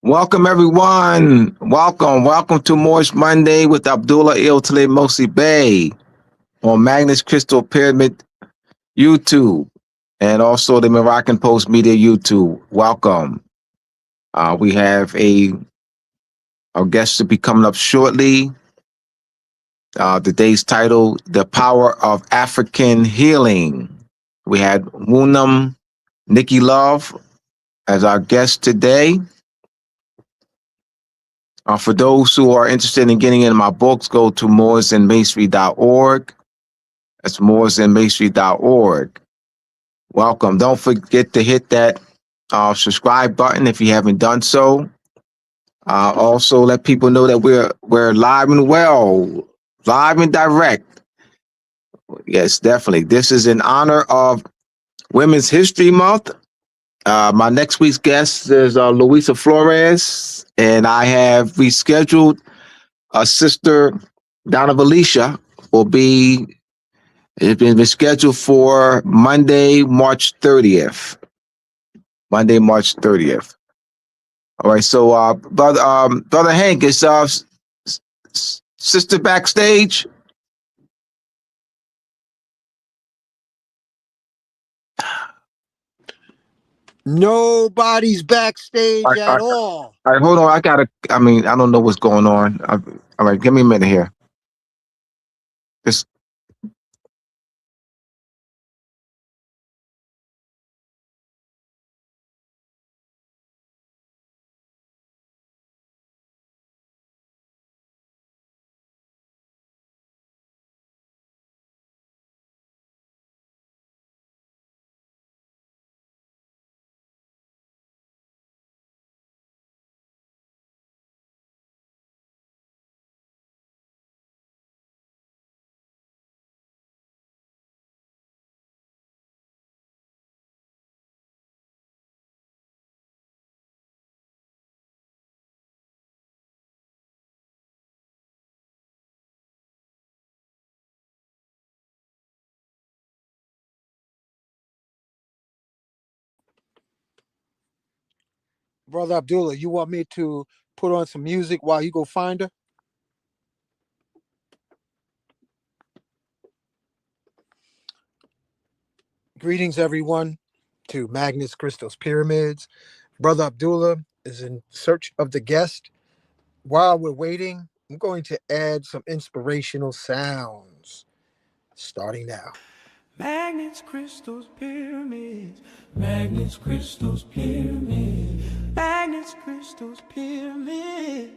Welcome, everyone. Welcome to Moorish Monday with Abdullah Iltale Mosi Bey on Magnus Crystal Pyramid YouTube and also the Moroccan Post Media YouTube. Welcome. We have our guest to be coming up shortly. Today's title, The Power of African Healing. We had Woonam Nikki Love as our guest today. For those who are interested in getting into my books, go to mooresandmasonry.org. That's mooresandmasonry.org. Welcome. Don't forget to hit that subscribe button if you haven't done so. Also, let people know that we're live and well, live and direct. Yes, definitely. This is in honor of Women's History Month. My next week's guest is Luisa Flores, and I have rescheduled Sister Donna Valicia it's been scheduled for Monday, March 30th. Monday, March 30th. All right, so Brother Hank, is Sister backstage? Nobody's backstage at all. All right, hold on. I don't know what's going on. All right, give me a minute here. Just Brother Abdullah, you want me to put on some music while you go find her? Greetings, everyone, to Magnus Crystal's Pyramids. Brother Abdullah is in search of the guest. While we're waiting, I'm going to add some inspirational sounds. Starting now. Magnets, crystals, pyramids. Magnets, crystals, pyramids. Magnets, crystals, pyramids.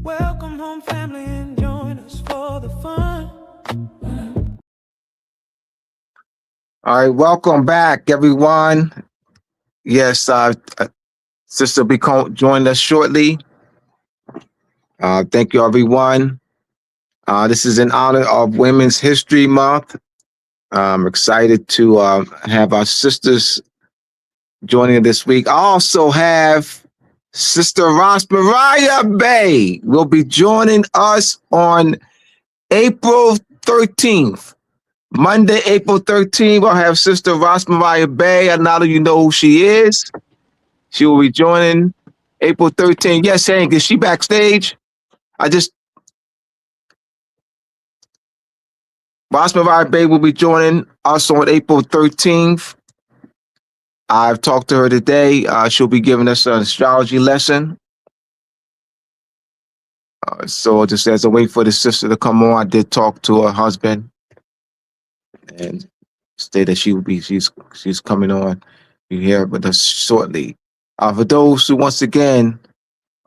Welcome home, family, and join us for the fun. all right, welcome back, everyone. Yes, Sister will be joining us shortly. Thank you, everyone. This is in honor of Women's History Month. I'm excited to have our sisters joining this week. I also have Sister Rosmariah Bay will be joining us on April 13th. Monday, April 13th, we'll have Sister Rosmariah Bay. And now that you know who she is, she will be joining April 13th. Yes, Hank, is she backstage? Rosmariah Bay will be joining us on April 13th. I've talked to her today. She'll be giving us an astrology lesson. So just as a wait for the sister to come on, I did talk to her husband and say that she's coming on. You hear with us shortly. For those who, once again,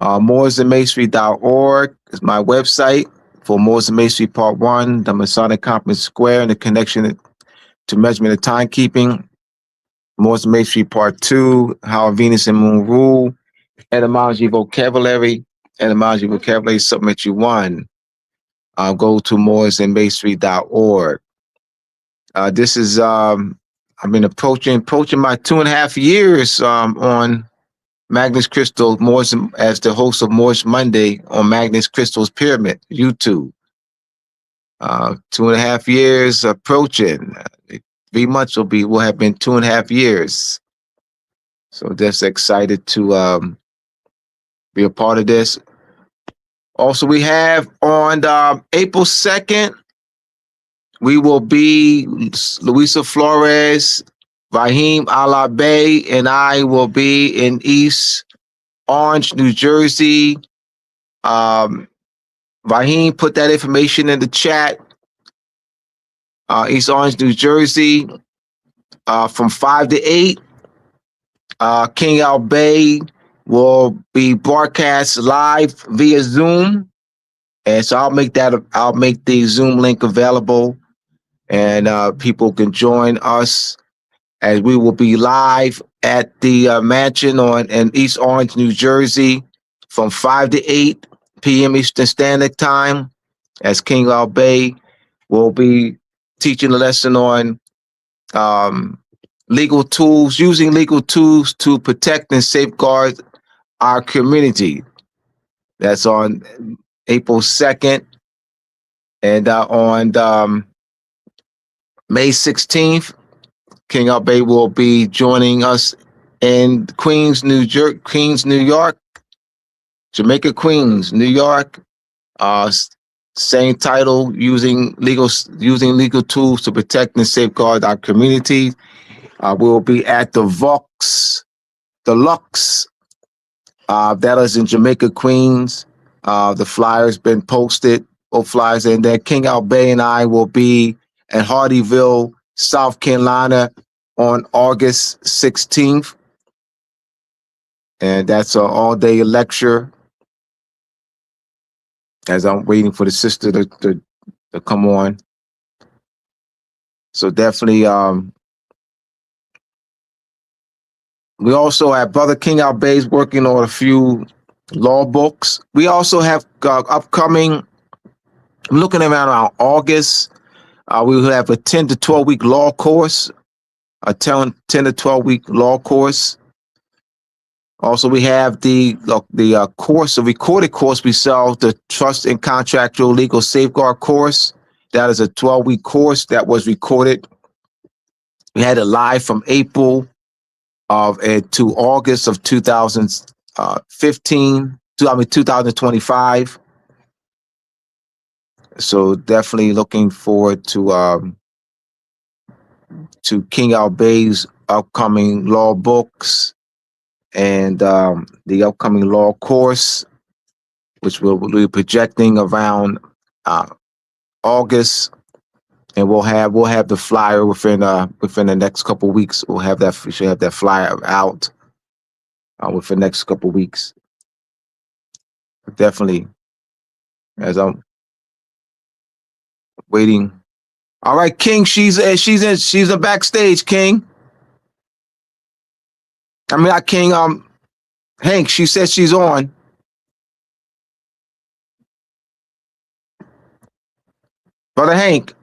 mooresandmasonry.org is my website for Moors and Masonry Part 1, the Masonic Conference Square and the connection to measurement of timekeeping. Moors and Masonry Part 2, How Venus and Moon Rule, Etymology Vocabulary, Supplementary 1. Go to mooresandmasonry.org. This is, I've been approaching my 2.5 years on Magnus Crystal Moorish as the host of Moorish Monday on Magnus Crystal's Pyramid YouTube. 2.5 years approaching. 3 months will have been 2.5 years. So just excited to be a part of this. Also, we have on April 2nd, we will be Luisa Flores, Raheem Alabe, and I will be in East Orange, New Jersey. Raheem put that information in the chat. East Orange, New Jersey, from 5 to 8. King Al Bay will be broadcast live via Zoom. And so I'll make the Zoom link available, and people can join us as we will be live at the mansion in East Orange, New Jersey, from 5 to 8 p.m. Eastern Standard Time, as King Al Bay will be teaching a lesson on using legal tools to protect and safeguard our community. That's on April 2nd. And on May 16th, King Abe will be joining us in Queens, New York, Jamaica, Queens, New York. Same title, using legal tools to protect and safeguard our community. We will be at the Lux. That is in Jamaica, Queens. The flyer's been posted, both flyers, and then King Al Bay and I will be at Hardyville, South Carolina on August 16th. And that's an all-day lecture, as I'm waiting for the sister to come on. So definitely, we also have Brother King Al Bay's working on a few law books. We also have upcoming, I'm looking around August, we will have a 10 to 12 week law course, a 10 to 12 week law course. Also, we have the course, the recorded course we sell, the Trust and Contractual Legal Safeguard course. That is a 12-week course that was recorded. We had it live from April to August of 2025. So definitely looking forward to King Al Bay's upcoming law books and the upcoming law course, which we'll be projecting around August, and we'll have the flyer within the next couple of weeks. We should have that flyer out within the next couple of weeks. Definitely, as I'm waiting. All right, King, she's a backstage, King. I mean, not King. Hank. She says she's on. Brother Hank.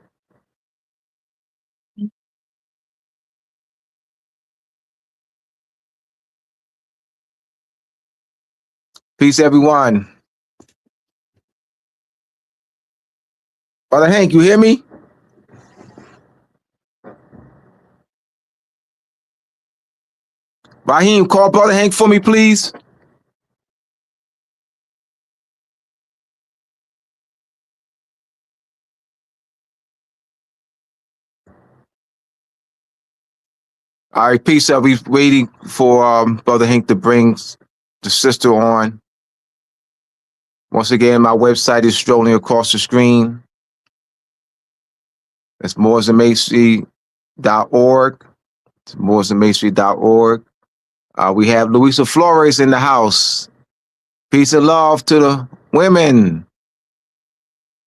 Peace, everyone. Brother Hank, you hear me? Raheem, call Brother Hank for me, please. All right, peace out. We're waiting for Brother Hank to bring the sister on. Once again, my website is strolling across the screen. That's mooresandmasonry.org. It's mooresandmasonry.org. We have Luisa Flores in the house. Peace and love to the women.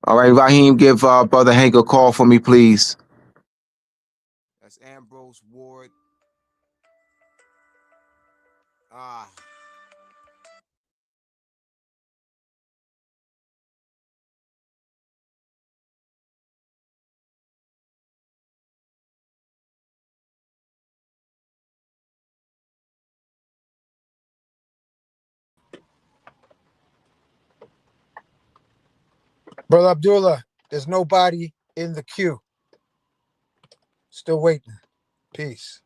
All right, Raheem, give Brother Hank a call for me, please. That's Ambrose Ward. Brother Abdullah, there's nobody in the queue. Still waiting. Peace.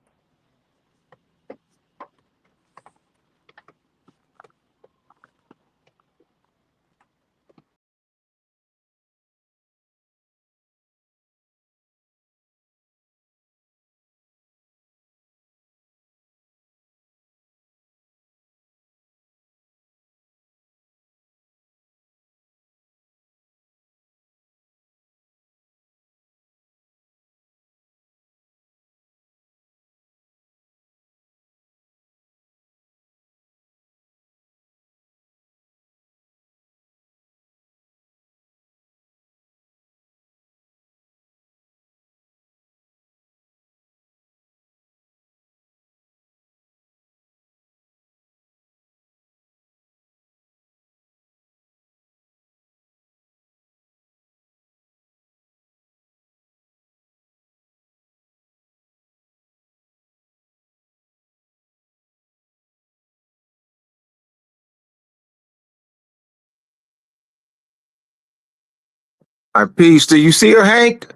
All right, peace. Do you see her, Hank?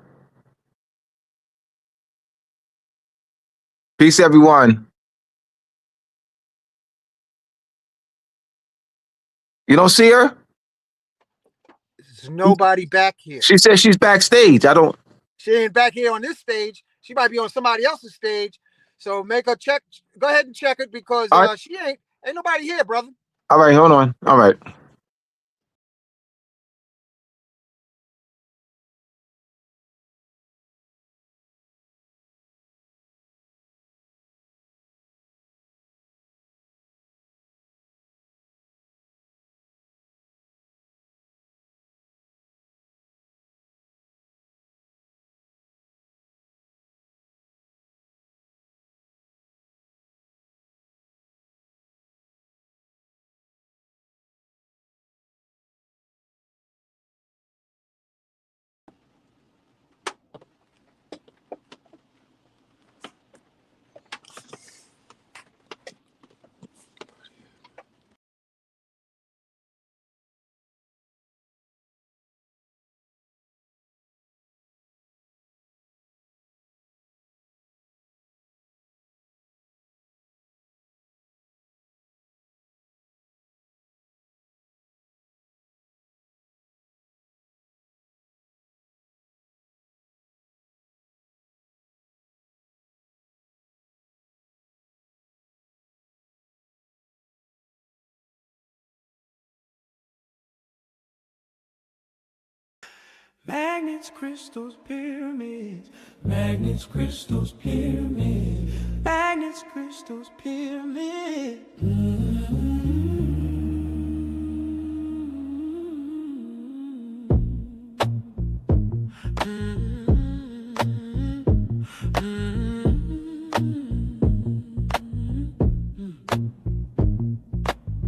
Peace, everyone. You don't see her? There's nobody back here. She says she's backstage. I don't. She ain't back here on this stage. She might be on somebody else's stage. So make her check. Go ahead and check it because right. she ain't nobody here, brother. All right, hold on. All right. Magnets, crystals, pyramids. Magnets, crystals, pyramids. Magnets, crystals, pyramids.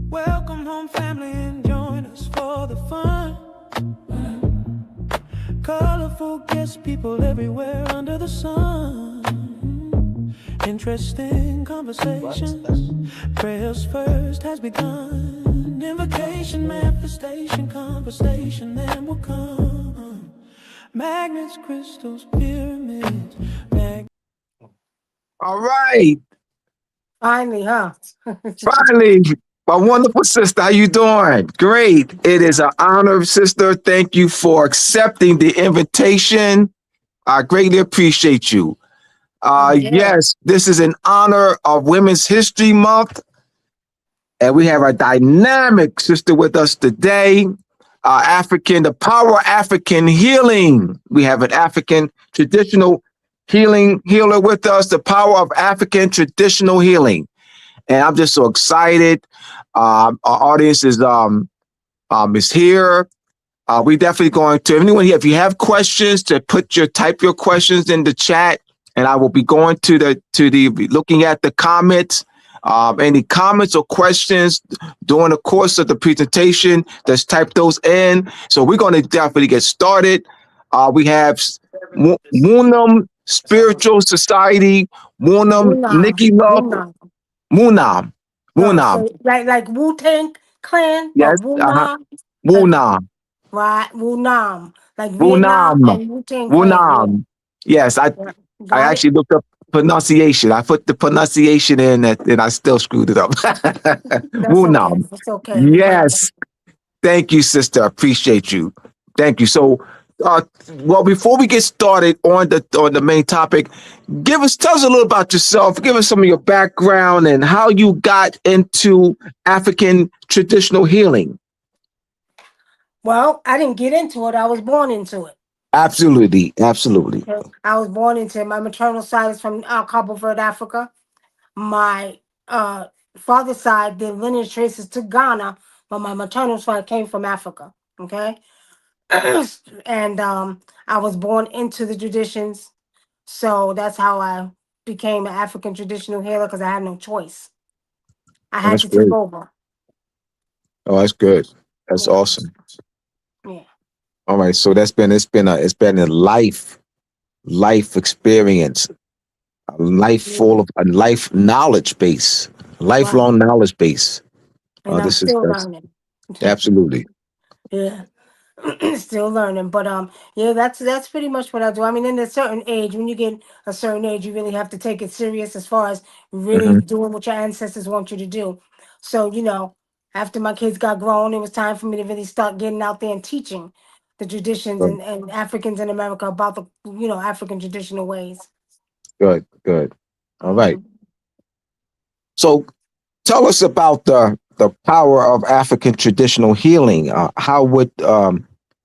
Welcome home, family, and join us for the fun. Colorful guests, people everywhere under the sun. Interesting conversations. Prayers first has begun. Invocation, manifestation, conversation, then will come. Magnets, crystals, pyramids. All right. Finally, huh? Finally, my wonderful sister, how you doing? Great. It is an honor, sister. Thank you for accepting the invitation. I greatly appreciate you. Yes, this is in honor of Women's History Month. And we have a dynamic sister with us today. The power of African healing. We have an African traditional healer with us, the power of African traditional healing. And I'm just so excited. Our audience is here. We definitely going to, anyone here, if you have questions, to type your questions in the chat, and I will be going looking at the comments. Any comments or questions during the course of the presentation, just type those in. So we're going to definitely get started. We have Munam Spiritual Society, Nikki Love, Munam. No, so like Wu-Tang Clan, Yes. or Wunam. Munam. right? Wunam, like Vietnam Wunam. and Wu Tang Clan. Yeah, Wunam. Yes, yeah. I Got it. actually looked up pronunciation. I put the pronunciation in and I still screwed it up. That's okay. Wunam. That's okay. We learned that. Yes. Thank you, sister. Appreciate you. Thank you. So, uh, well, before we get started on the main topic, tell us a little about yourself. Give us some of your background and how you got into African traditional healing. Well, I didn't get into it. I was born into it. Absolutely, absolutely. Okay? I was born into it. My maternal side is from Cabo Verde, Africa. My father's side, the lineage traces to Ghana, but my maternal side came from Africa. Okay, and I was born into the traditions, so that's how I became an African traditional healer because I had no choice. I Oh, had that's to take great. over. Oh, that's good. That's Yeah, awesome. yeah, All right, so it's been a life experience, a life yeah. full of a life knowledge base, Right. lifelong knowledge base. And I'm This is still that's learning. absolutely. Yeah. Still learning, but yeah, that's pretty much what I do. I mean, in a certain age, when you get a certain age, you really have to take it serious as far as really Hmm. doing what your ancestors want you to do. So, after my kids got grown, it was time for me to really start getting out there and teaching the traditions and Africans in America about the African traditional ways. Good, good. All right. Hmm. So tell us about the power of African traditional healing. How would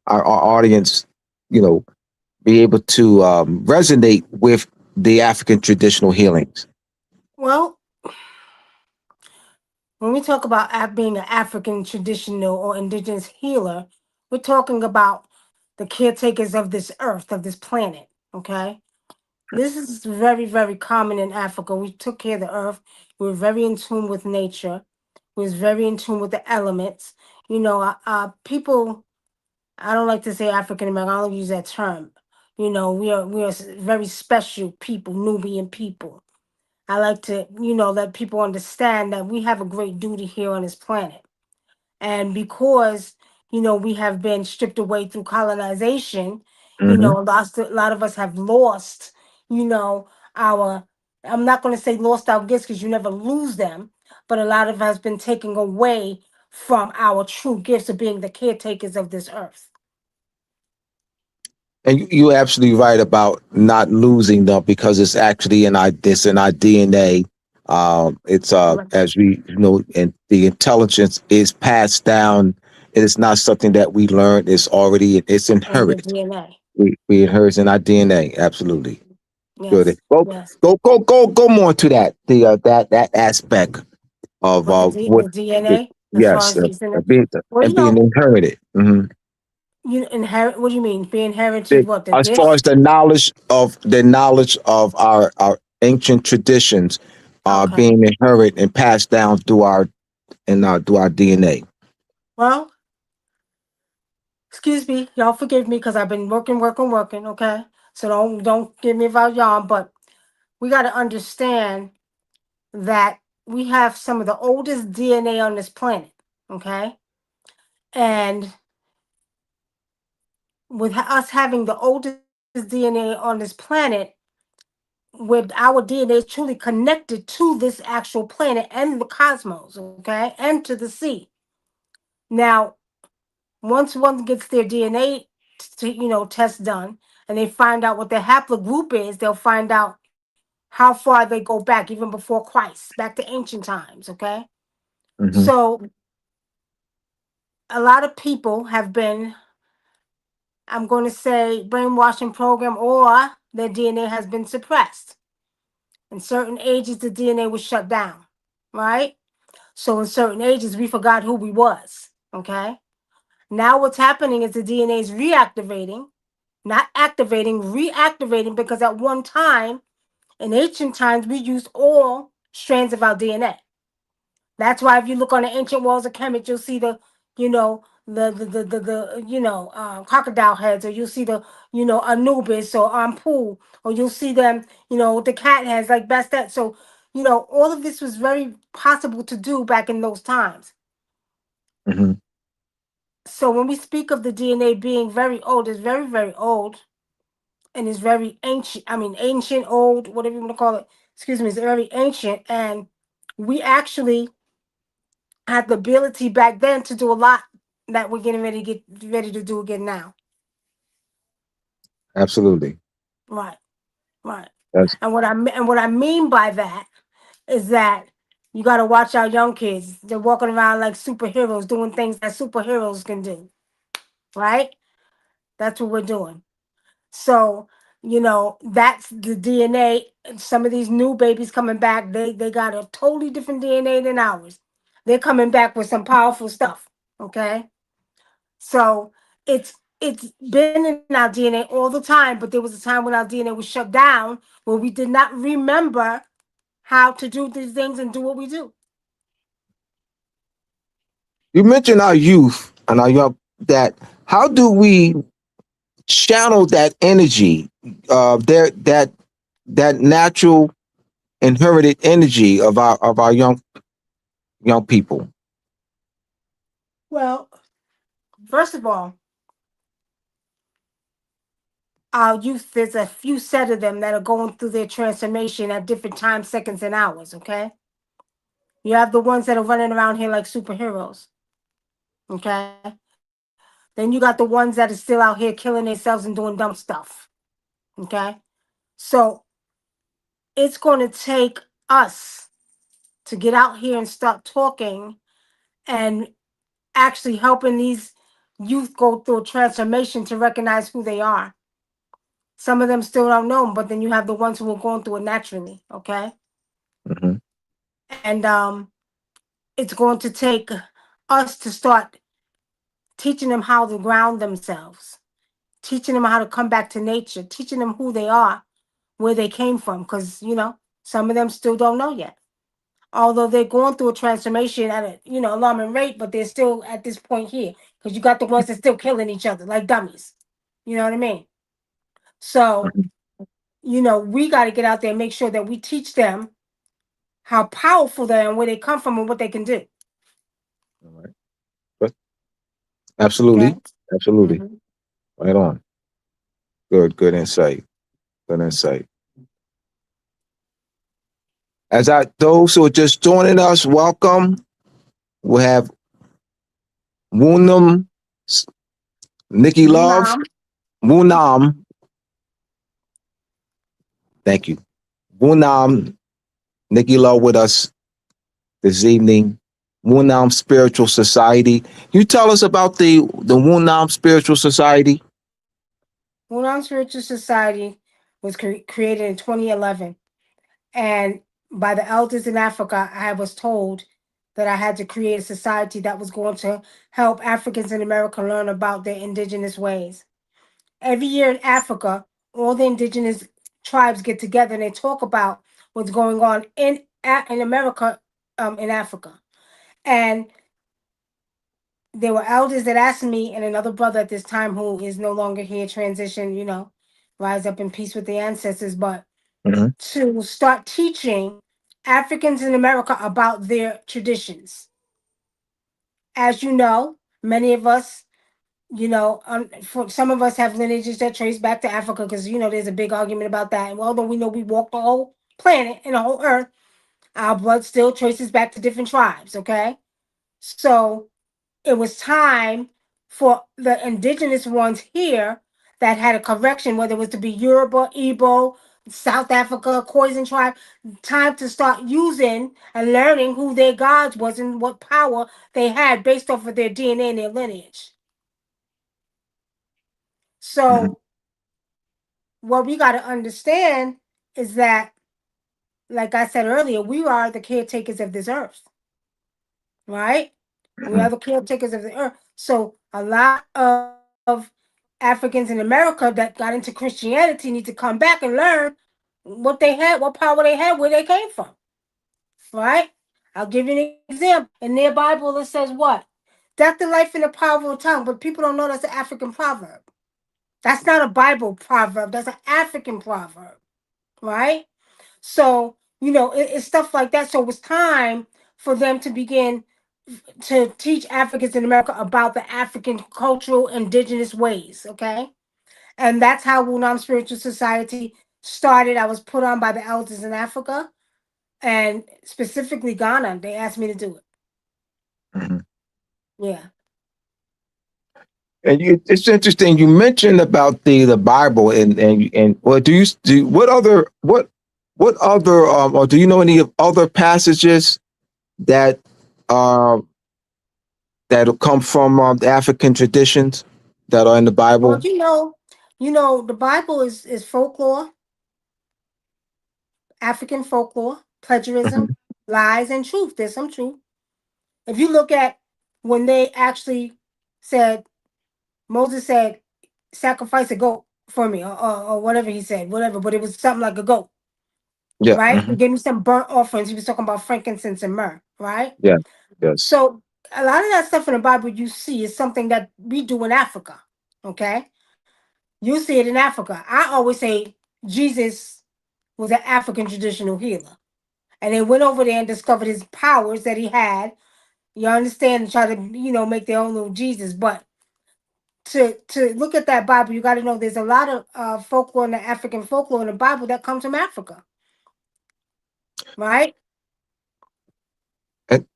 our audience, you know, be able to resonate with the African traditional healings? Well, when we talk about being an African traditional or indigenous healer, we're talking about the caretakers of this earth, of this planet. Okay. This is very, very common in Africa. We took care of the earth. We were very in tune with nature. We was very in tune with the elements. People. I don't like to say African American. I don't use that term. We are very special people, Nubian people. I like to, let people understand that we have a great duty here on this planet. And because, we have been stripped away through colonization, Hmm. a lot of us have lost, you know, our, I'm not going to say lost our gifts because you never lose them, but a lot of us been taken away from our true gifts of being the caretakers of this earth. And you're absolutely right about not losing them because it's in our DNA. It's Correct. as we and the intelligence is passed down. It is not something that we learn. It's And your inherited. DNA. We inherit in our DNA. Absolutely good. Yes. Yes. Go more to that. That aspect of But what the it, DNA, as far yes, as using it. being Well, and being inherited. Hmm. you inherit. What do you mean? Be inherited? What the As far gifts? as the knowledge of our ancient traditions Okay. being inherited and passed down through our DNA. Well, excuse me, y'all forgive me because I've been working, working, working. Okay, so don't give me about y'all. But we got to understand that we have some of the oldest DNA on this planet. Okay, and with us having the oldest DNA on this planet, with our DNA is truly connected to this actual planet and the cosmos. Okay, and to the sea. Now, once one gets their DNA, test done, and they find out what their haplogroup is, they'll find out how far they go back, even before Christ, back to ancient times. Okay, Hmm. so a lot of people have been, I'm going to say, brainwashing program, or their DNA has been suppressed. In certain ages, the DNA was shut down, right? So in certain ages, we forgot who we was. Okay. Now what's happening is the DNA is reactivating, not activating, reactivating, because at one time, in ancient times, we used all strands of our DNA. That's why if you look on the ancient walls of Kemet, you'll see the crocodile heads, or you'll see the Anubis or Ampu, or you'll see them with the cat heads like Bastet. So all of this was very possible to do back in those times. Hmm. So when we speak of the DNA being very old, it's very, very old and it's very ancient. I mean, ancient, old, whatever you want to call it. Excuse me, it's very ancient. And we actually had the ability back then to do a lot that we're getting ready to get ready to do again now. Absolutely. Right, right. That's And what I mean by that is that you got to watch our young kids. They're walking around like superheroes, doing things that superheroes can do. Right? That's what we're doing. So, that's the DNA. Some of these new babies coming back, they got a totally different DNA than ours. They're coming back with some powerful stuff. Okay. So it's been in our DNA all the time, but there was a time when our DNA was shut down where we did not remember how to do these things and do what we do. you mentioned our youth and our young that how do we channel that energy, that natural inherited energy of our young people? Well, first of all, our youth, there's a few set of them that are going through their transformation at different times, seconds, and hours, okay? You have the ones that are running around here like superheroes, okay? Then you got the ones that are still out here killing themselves and doing dumb stuff, okay? So it's going to take us to get out here and start talking and actually helping these youth go through a transformation to recognize who they are. Some of them still don't know them, but then you have the ones who are going through it naturally, okay? Mhm. And it's going to take us to start teaching them how to ground themselves, teaching them how to come back to nature, teaching them who they are, where they came from, because some of them still don't know yet. Although they're going through a transformation at a alarming rate, but they're still at this point here because you got the ones that still killing each other like dummies. You know what I mean? So Mhm. we got to get out there and make sure that we teach them how powerful they are and where they come from and what they can do. All right. But Okay. absolutely, absolutely, Hmm. right on. Good insight. Good insight. As I those who are just joining us, welcome. We have Woonam, Nikki Love, Munam. Woonam. Thank you, Woonam, Nikki Love with us this evening. Woonam Spiritual Society. You tell us about the Woonam Spiritual Society. Munam Spiritual Society was created in 2011, and by the elders in Africa, I was told that I had to create a society that was going to help Africans in America learn about their indigenous ways. Every year in Africa, all the indigenous tribes get together and they talk about what's going on in America, in Africa. And there were elders that asked me and another brother at this time who is no longer here, transition, rise up in peace with the ancestors, but Mhm. to start teaching Africans in America about their traditions. As you know, many of us, for some of us have lineages that trace back to Africa because there's a big argument about that. And although we know we walk the whole planet and the whole earth, our blood still traces back to different tribes. Okay, so it was time for the indigenous ones here that had a correction, whether it was to be Yoruba, Igbo, South Africa, Khoisan tribe, time to start using and learning who their gods was and what power they had based off of their DNA and their lineage. Mhm. So what we got to understand is that, like I said earlier, we are the caretakers of this earth, right? We are Mhm. the caretakers of the earth. So a lot of Africans in America that got into Christianity need to come back and learn what they had, what power they had, where they came from, right? I'll give you an example. In their Bible, it says what? Death and life in the power of the tongue, but people don't know that's an African proverb. That's not a Bible proverb. That's an African proverb, right? So, it's stuff like that. So it was time for them to begin. to teach Africans in America about the African cultural indigenous ways. Okay, and that's how Wunam Spiritual Society started. I was put on by the elders in Africa and specifically Ghana. They asked me to do it. Mhm. Yeah. And it's interesting. You mentioned about the Bible and or do what other or do you know any of other passages that um that come from the African traditions that are in the Well, Bible? the Bible is folklore, African folklore, plagiarism, Hmm. lies, and truth. There's some truth. If you look at when they actually said, Moses said, sacrifice a goat for me, or whatever he said, whatever, but it was something like a goat, Yeah. right? He Hmm. gave me some burnt offerings. He was talking about frankincense and myrrh, right? Yeah. Yes. So a lot of that stuff in the Bible you see is something that we do in Africa, okay? You see it in Africa. I always say Jesus was an African traditional healer. And they went over there and discovered his powers that he had. You understand, and try to, make their own little Jesus. But to look at that Bible, you got to know there's a lot of folklore in the African folklore in the Bible that comes from Africa, right? And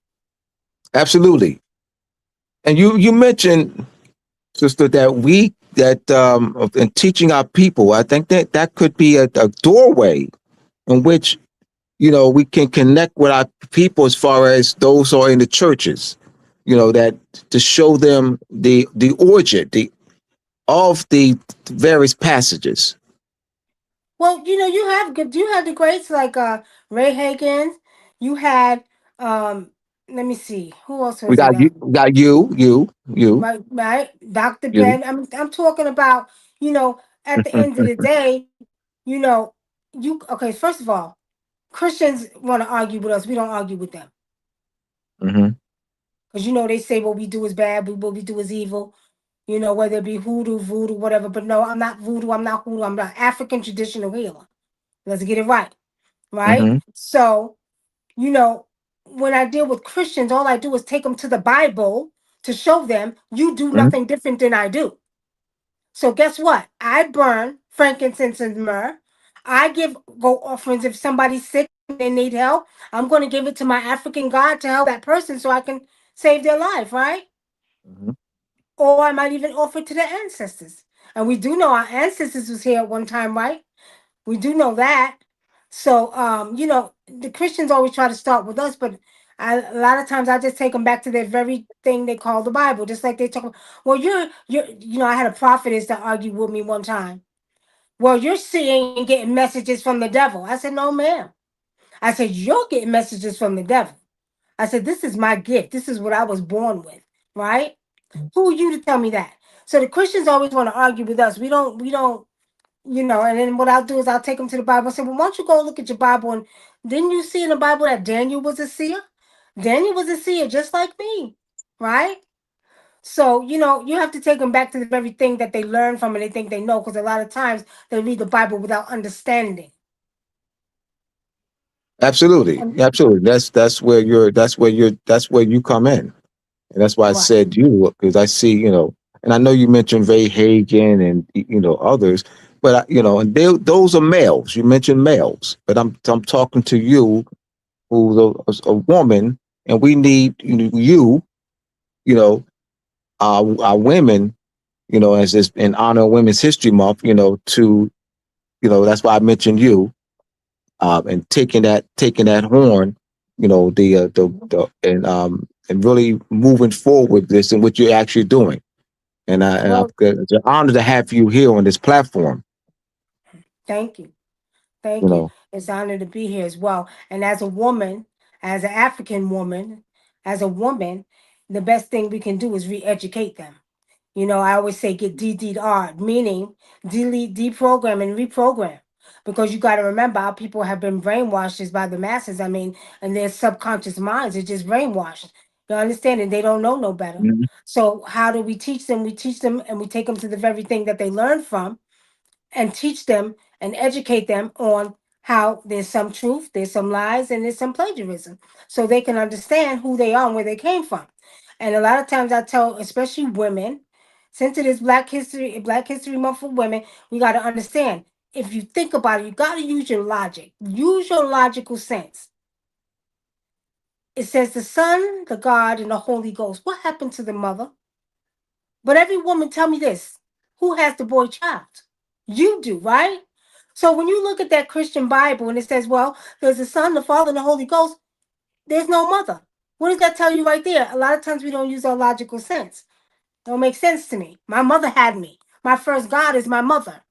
absolutely. And you mentioned, sister, that we that in teaching our people, I think that could be a doorway in which we can connect with our people as far as those who are in the churches. That to show them the origin of the various passages. Well, you had the greats like Ray Hagen. You had let me see, who else We was it? got you, we got Right, Dr. you. Ben. I'm talking about, at the end of the day, you okay, first of all, Christians want to argue with us. We don't argue with them. Hmm. Because they say what we do is bad, what we do is evil, whether it be hoodoo, voodoo, whatever. But no, I'm not voodoo, I'm not hoodoo, I'm not African traditional healer. Let's get it right. Right? Hmm. So, you know, when I deal with Christians, all I do is take them to the Bible to show them you do Hmm. nothing different than I do. So guess what? I burn frankincense and myrrh. I give go offerings if somebody's sick and they need help. I'm going to give it to my African God to help that person so I can save their life, right? Hmm. Or I might even offer it to their ancestors. And we do know our ancestors was here at one time, right? We do know that. So, the Christians always try to start with us, but a lot of times I just take them back to their very thing they call the Bible, just like they talk about. Well, I had a prophetess that argued with me one time. Well, you're seeing and getting messages from the devil. I said, no, ma'am. I said, you're getting messages from the devil. I said, this is my gift. This is what I was born with, right? Who are you to tell me that? So the Christians always want to argue with us. We don't, and then what I'll do is I'll take them to the Bible and say, well, why don't you go look at your Bible? And didn't you see in the Bible that Daniel was a seer? Daniel was a seer just like me, right? So, you have to take them back to the very thing that they learn from and they think they know, because a lot of times they read the Bible without understanding. Absolutely, And absolutely. That's where you come in, and that's why I right. said you because I see and I know you mentioned Ray Hagen and others, but and those are males. You mentioned males, but I'm talking to you who's a woman, and we need you know, our women, as this in honor of Women's History Month, to that's why I mentioned you, and taking that horn, and really moving forward with this and what you're actually doing. Well, It's an honor to have you here on this platform. thank you. You Thank you. know, It's an honor to be here as well. And as a woman, as an African woman, as a woman, the best thing we can do is re-educate them. I always say get DDR, meaning delete, deprogram, and reprogram. Because you got to remember, our people have been brainwashed just by the masses. I mean, and their subconscious minds are just brainwashed. You understand? And they don't know no better. Mhm. So how do we teach them? We teach them and we take them to the very thing that they learned from and teach them and educate them on how there's some truth, there's some lies, and there's some plagiarism, so they can understand who they are and where they came from. And a lot of times I tell, especially women, since it is Black History Month for women, we got to understand. If you think about it, you got to use your logic, use your logical sense. It says the Son, the God, and the Holy Ghost. What happened to the mother? But every woman, tell me this: who has the boy child? You do, right? So when you look at that Christian Bible and it says, well, there's the Son, the Father, and the Holy Ghost, there's no mother. What does that tell you right there? A lot of times we don't use our logical sense. Don't make sense to me. My mother had me. My first God is my mother,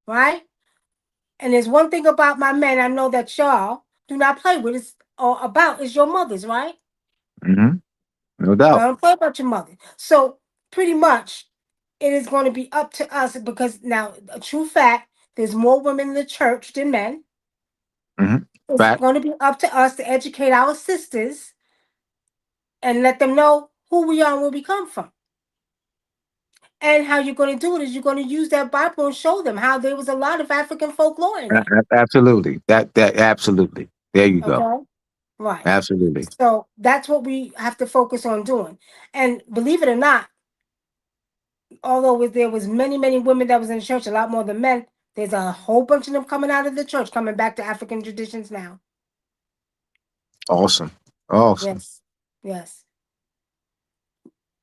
right? And there's one thing about my men I know that y'all do not play with is or about is your mothers, right? Hmm. No Y'all doubt. don't play about your mother. So pretty much it is going to be up to us because now a true fact, there's more women in the church than men. Hmm. It's Fact. going to be up to us to educate our sisters and let them know who we are and where we come from. And how you're going to do it is you're going to use that Bible and show them how there was a lot of African folklore in that. Absolutely. That absolutely. There you go. Okay? Right. Absolutely. So that's what we have to focus on doing. And believe it or not, although there was many, many women that was in church, a lot more than men, there's a whole bunch of them coming out of the church, coming back to African traditions now. Awesome. Awesome. Yes. Yes.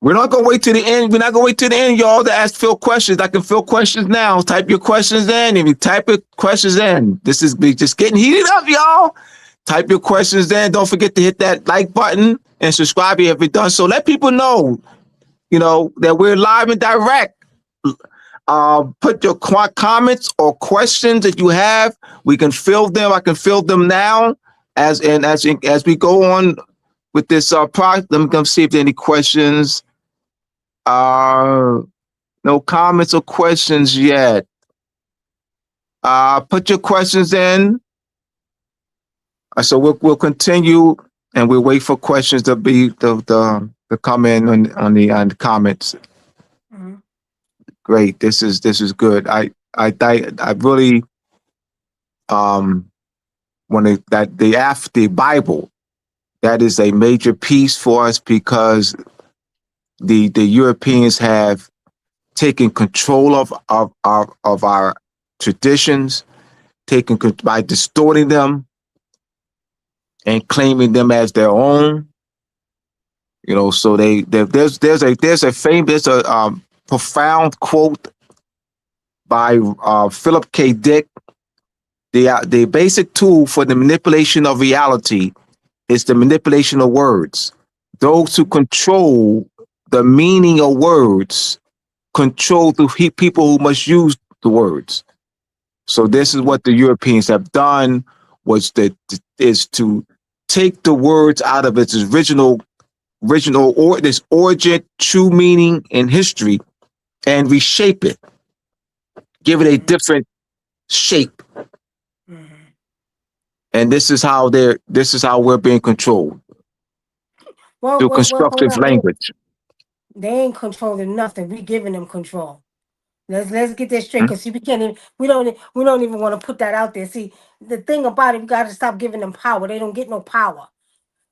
We're not gonna wait to the end. We're not gonna wait to the end, y'all, to ask Phil questions. I can fill questions now. Type your questions in. If you type your questions in, this is just getting heated up, y'all. Type your questions in. Don't forget to hit that like button and subscribe if you've done so. Let people know, that we're live and direct. Put your comments or questions that you have. We can fill them. I can fill them now as we go on with this product. Let me come see if there are any questions. Uh, no comments or questions yet. Put your questions in. So we'll continue and we'll wait for questions to come in on the comments. Mhm. Great. This is good. I really want that the Bible, that is a major piece for us because the Europeans have taken control of our traditions, taken by distorting them and claiming them as their own. So there's a profound quote by Philip K. Dick. The basic tool for the manipulation of reality is the manipulation of words. Those who control the meaning of words control the people who must use the words. So this is what the Europeans have done, is to take the words out of its original or this origin, true meaning in history, and reshape it, give it a Mhm. different shape. Mhm. And this is how we're being controlled through Well, hold constructive on. language. They ain't controlling nothing. We giving them control. Let's get that straight. Hmm? Cause see, we don't even want to put that out there. See, the thing about it, we got to stop giving them power. They don't get no power.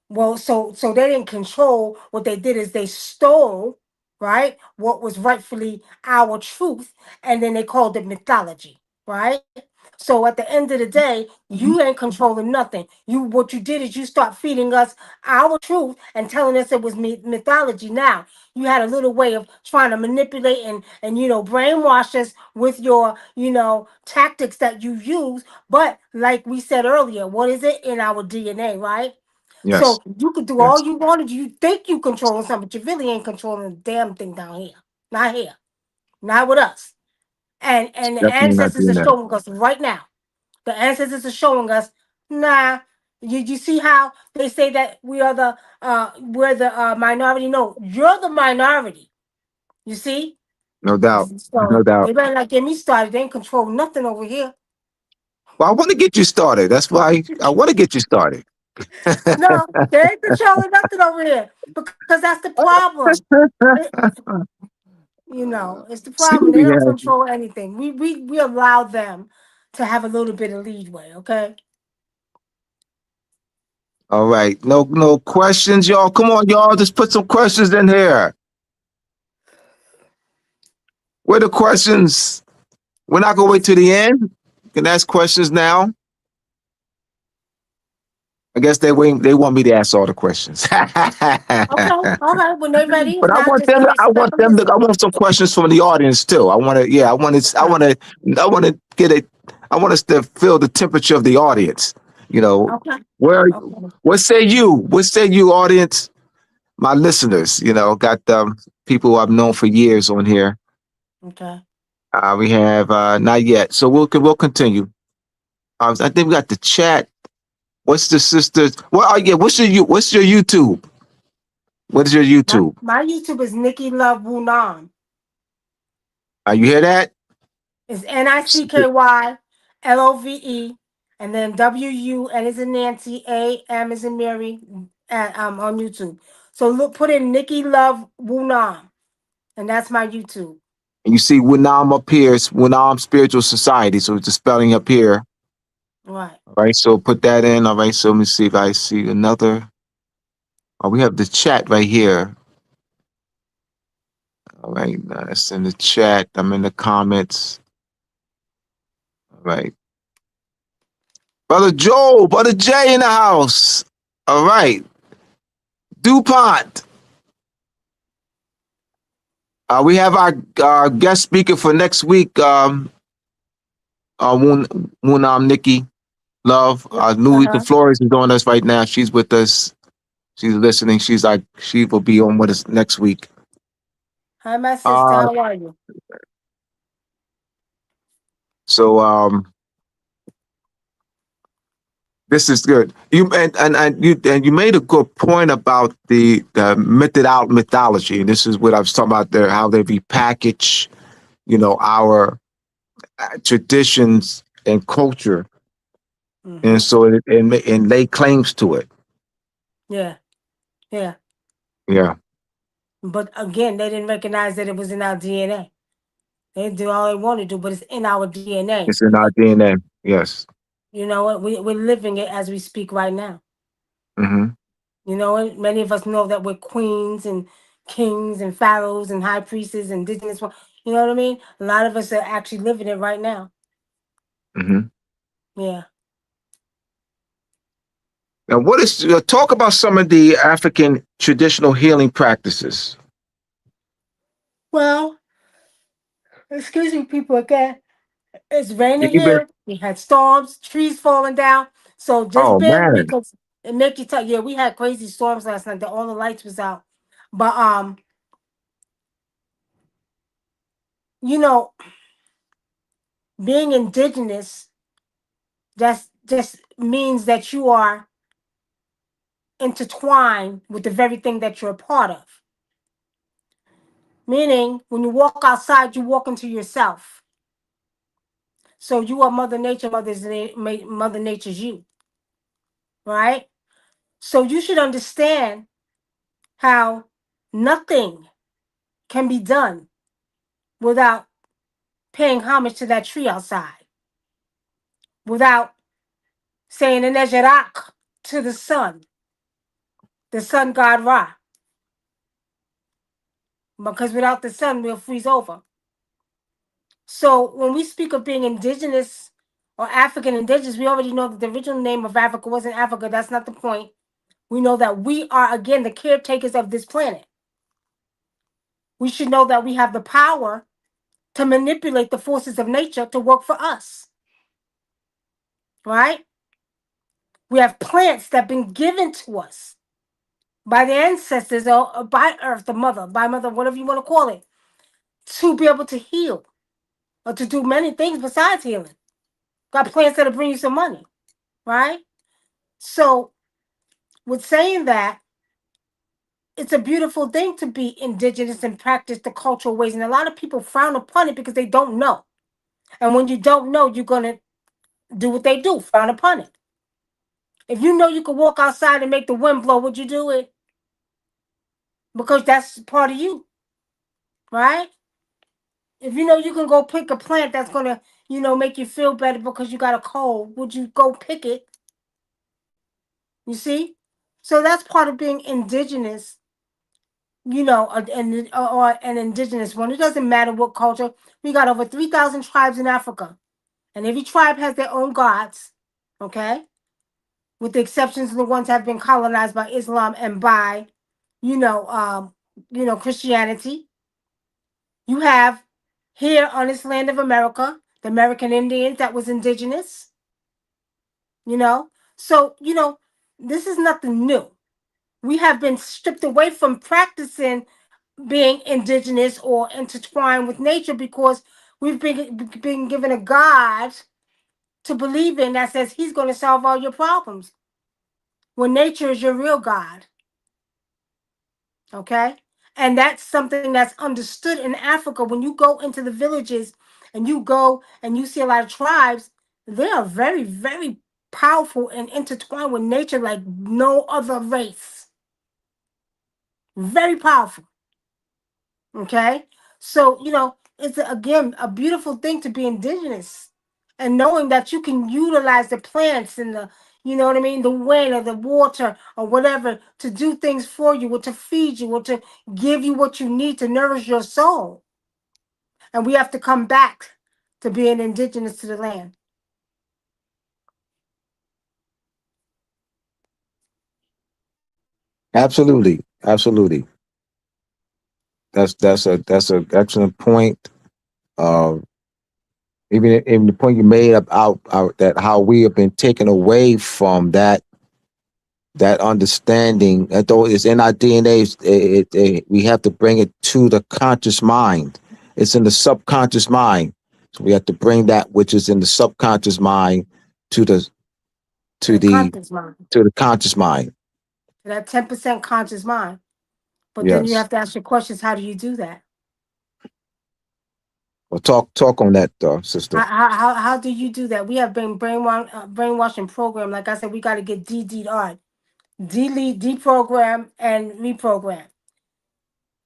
Well, so they didn't control. What they did is they stole, right, what was rightfully our truth, and then they called it mythology, right? So at the end of the day, you ain't controlling nothing. What you did is you start feeding us our truth and telling us it was mythology. Now you had a little way of trying to manipulate and brainwash us with your tactics that you use. But like we said earlier, what is it in our DNA, right? Yes, So you could do all yes, you wanted. You think you controlling something, but you really ain't controlling a damn thing down here. Not here. Not with us. And the definitely not ancestors doing are that. showing us right now. The ancestors are showing us, nah. You see how they say that we're the minority? No, you're the minority. You see? No doubt, So no doubt. they better not get me started. They ain't control nothing over here. Well, I want to get you started. That's why I want to get you started. No, they ain't controlling nothing over here. Because that's the problem. It's the See problem. what They we don't have. control anything. We allow them to have a little bit of leadway, okay? All right. No questions, y'all. Come on, y'all. Just put some questions in here. Where the questions? We're not gonna wait to the end. You can ask questions now. I guess they want me to ask all the questions. Okay, all right. When they're ready, if But not, just sit I back want and them to, listen. I want some questions from the audience too. Okay, I want to get it. I want us to feel the temperature of the audience. You know, okay, where, okay, what say you? What say you, audience? My listeners, got people I've known for years on here. okay. We have not yet, so we'll continue. I think we got the chat. What's the sisters? Well, yeah. What's your YouTube? What is your My YouTube? my YouTube is Nikki Love Wunam. You hear that? It's NICKYLOVE, and then WU, N is in Nancy, AM is in Mary, on YouTube. So look, put in Nikki Love Wunam, and that's my YouTube. And you see Winam up here. It's Winam Spiritual Society. So it's the spelling up here. Right. All right. So put that in. All right. So let me see if I see another. Oh, we have the chat right here. All right. That's in the chat. I'm in the comments. All right. Brother Joe, Brother Jay in the house. All right. DuPont. We have our guest speaker for next week, Woonam Nikki Love. Louisa Uh-huh. Flores is on us right now. She's with us. She's listening. She will be on with us next week. Hi, my sister. Uh, How are you? so this is good. You made a good point about the mythology. And this is what I was talking about there, how they repackage, our traditions and culture, and Mm-hmm. so and lay claims to it. Yeah, yeah. Yeah, But again, they didn't recognize that it was in our DNA. They do all they want to do, but it's in our DNA. it's in our DNA. Yes. You know what? We're living it as we speak right now. Hmm. You know, and many of us know that we're queens and kings and pharaohs and high priestesses and indigenous. You know what I mean? A lot of us are actually living it right now. Hmm. Yeah. Now, talk about some of the African traditional healing practices? Well, excuse me, people again. It's raining You've been, here. We had storms, trees falling down. So just oh bear with me man, because it make you tell. Yeah, we had crazy storms last night. That all the lights was out. But you know, being indigenous, that's just means that you are intertwined with the very thing that you're a part of. Meaning, when you walk outside, you walk into yourself. So you are Mother Nature, Mother Nature's you, right? So you should understand how nothing can be done without paying homage to that tree outside, without saying an Ejerak to the sun god Ra, because without the sun, we'll freeze over. So when we speak of being indigenous or African indigenous, we already know that the original name of Africa wasn't Africa. That's not the point. We know that we are, again, the caretakers of this planet. We should know that we have the power to manipulate the forces of nature to work for us, right? We have plants that have been given to us by the ancestors or by Earth, the mother, by mother, whatever you want to call it, to be able to heal or to do many things besides healing. Got plants that'll bring you some money, right? So, with saying that, it's a beautiful thing to be indigenous and practice the cultural ways. And a lot of people frown upon it because they don't know. And when you don't know, you're going to do what they do, frown upon it. If you know you could walk outside and make the wind blow, would you do it? Because that's part of you, right? If you know you can go pick a plant that's going to, make you feel better because you got a cold, would you go pick it? You see? So that's part of being indigenous, or an indigenous one. It doesn't matter what culture. We got over 3,000 tribes in Africa, and every tribe has their own gods, okay? With the exceptions of the ones that have been colonized by Islam and by, Christianity. You have here on this land of America, the American Indians that was indigenous, you know. So, this is nothing new. We have been stripped away from practicing being indigenous or intertwined with nature because we've been given a God to believe in that says he's going to solve all your problems when nature is your real God. Okay? And that's something that's understood in Africa. When you go into the villages and you go and you see a lot of tribes, they are very, very powerful and intertwined with nature like no other race. Very powerful. Okay? So, it's again a beautiful thing to be indigenous and knowing that you can utilize the plants and the wind or the water or whatever to do things for you or to feed you or to give you what you need to nourish your soul. And we have to come back to being indigenous to the land. Absolutely, absolutely. That's a excellent point. Uh, even the point you made about that how we have been taken away from that understanding. Though it's in our DNA, we have to bring it to the conscious mind. It's in the subconscious mind, so we have to bring that which is in the subconscious mind to the To to the the conscious mind. to the conscious mind. To that 10% conscious mind. But then you Yes. have to ask your questions, how do you do that? Well, talk on that, sister. How do you do that? We have been brainwashing program. Like I said, we got to get DDR, delete, deprogram, and reprogram.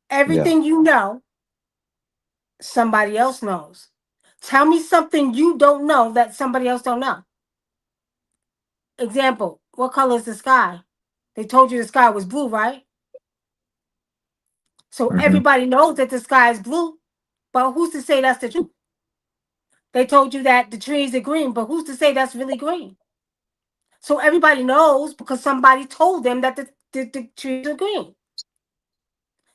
Yeah. Everything you know, somebody else knows. Tell me something you don't know that somebody else don't know. Example: what color is the sky? They told you the sky was blue, right? So Hmm. everybody knows that the sky is blue, but who's to say that's the truth? They told you that the trees are green, but who's to say that's really green? So everybody knows because somebody told them that the trees are green.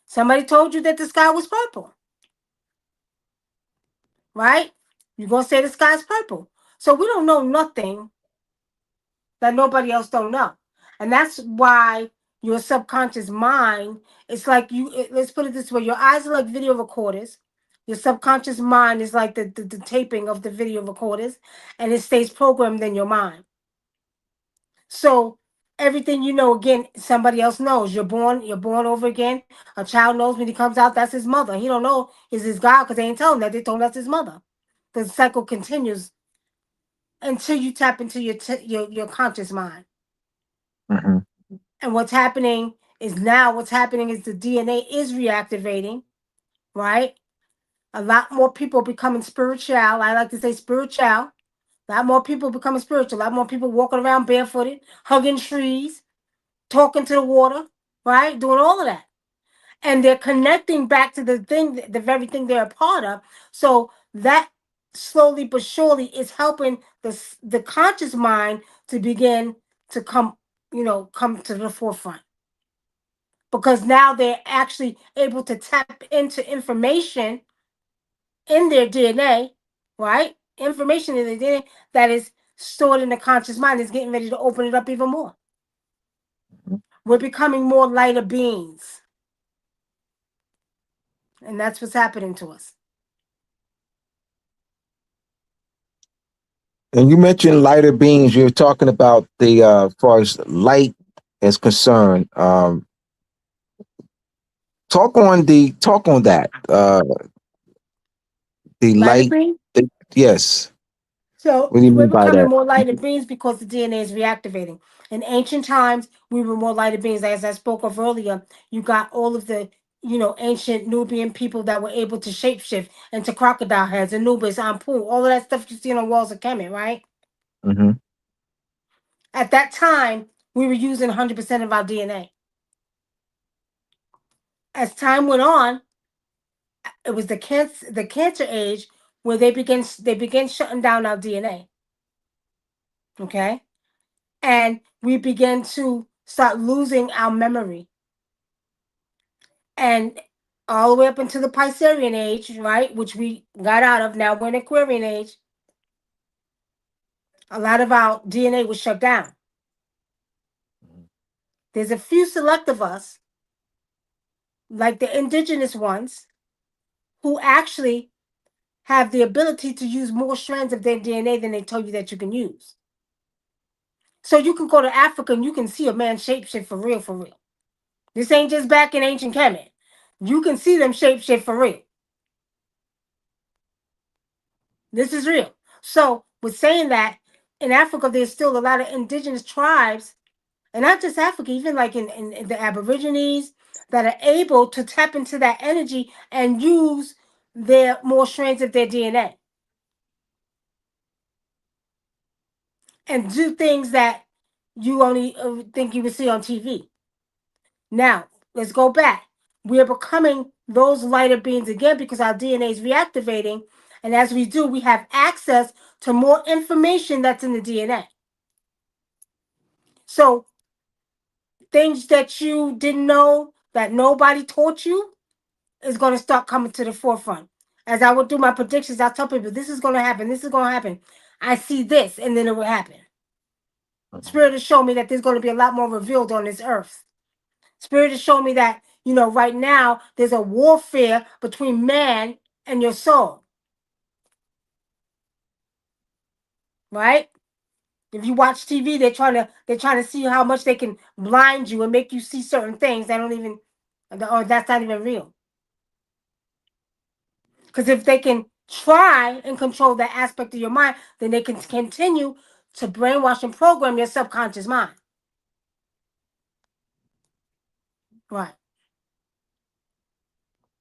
Somebody told you that the sky was purple, right? You're gonna say the sky's purple. So we don't know nothing that nobody else don't know. And that's why your subconscious mind, it's like let's put it this way, your eyes are like video recorders. Your subconscious mind is like the taping of the video recorders, and it stays programmed in your mind. So everything you know, again, somebody else knows. You're born over again. A child knows when he comes out, that's his mother. He don't know is his God because they ain't telling him that. They told him that's his mother. The cycle continues until you tap into your conscious mind. Hmm. And what's happening is the DNA is reactivating, right? A lot more people becoming spiritual. I like to say spiritual. A lot more people becoming spiritual. A lot more people walking around barefooted, hugging trees, talking to the water, right? Doing all of that. And they're connecting back to the very thing they're a part of. So that slowly but surely is helping the conscious mind to begin to come to the forefront because now they're actually able to tap into information in their DNA, right? Information in their DNA that is stored in the conscious mind is getting ready to open it up even more. We're becoming more lighter beings, and that's what's happening to us. And you mentioned lighter beings. You're talking about the as far as light is concerned. Talk on that. The Lighter light. beings. Yes. So What do you we're mean by becoming that? more lighter beings because the DNA is reactivating. In ancient times, we were more lighter beings. As I spoke of earlier, you got all of the ancient Nubian people that were able to shapeshift into crocodile heads, Anubis, Anpu, all of that stuff you see on the walls of Kemet, right? Mm-hmm. At that time, we were using 100% of our DNA. As time went on, it was the cancer age where they began shutting down our DNA. Okay, and we began to start losing our memory, and all the way up into the Piscean age, right, which we got out of. Now we're in Aquarian age. A lot of our DNA was shut down. There's a few select of us, like the indigenous ones, who actually have the ability to use more strands of their DNA than they tell you that you can use. So you can go to Africa and you can see a man shapeshift for real, for real. This ain't just back in ancient Kemet. You can see them shapeshift for real. This is real. So with saying that, in Africa, there's still a lot of indigenous tribes, and not just Africa, even like in the Aborigines, that are able to tap into that energy and use their more strands of their DNA and do things that you only think you would see on TV. Now, let's go back. We are becoming those lighter beings again because our DNA is reactivating. And as we do, we have access to more information that's in the DNA. So, things that you didn't know, that nobody taught you, is going to start coming to the forefront. As I would do my predictions, I tell people, this is going to happen, this is going to happen. I see this, and then it will happen. Spirit has shown me that there's going to be a lot more revealed on this earth. Spirit has shown me that, right now, there's a warfare between man and your soul. Right? If you watch TV, they're trying to see how much they can blind you and make you see certain things that don't even, or that's not even real. Because if they can try and control that aspect of your mind, then they can continue to brainwash and program your subconscious mind. Right.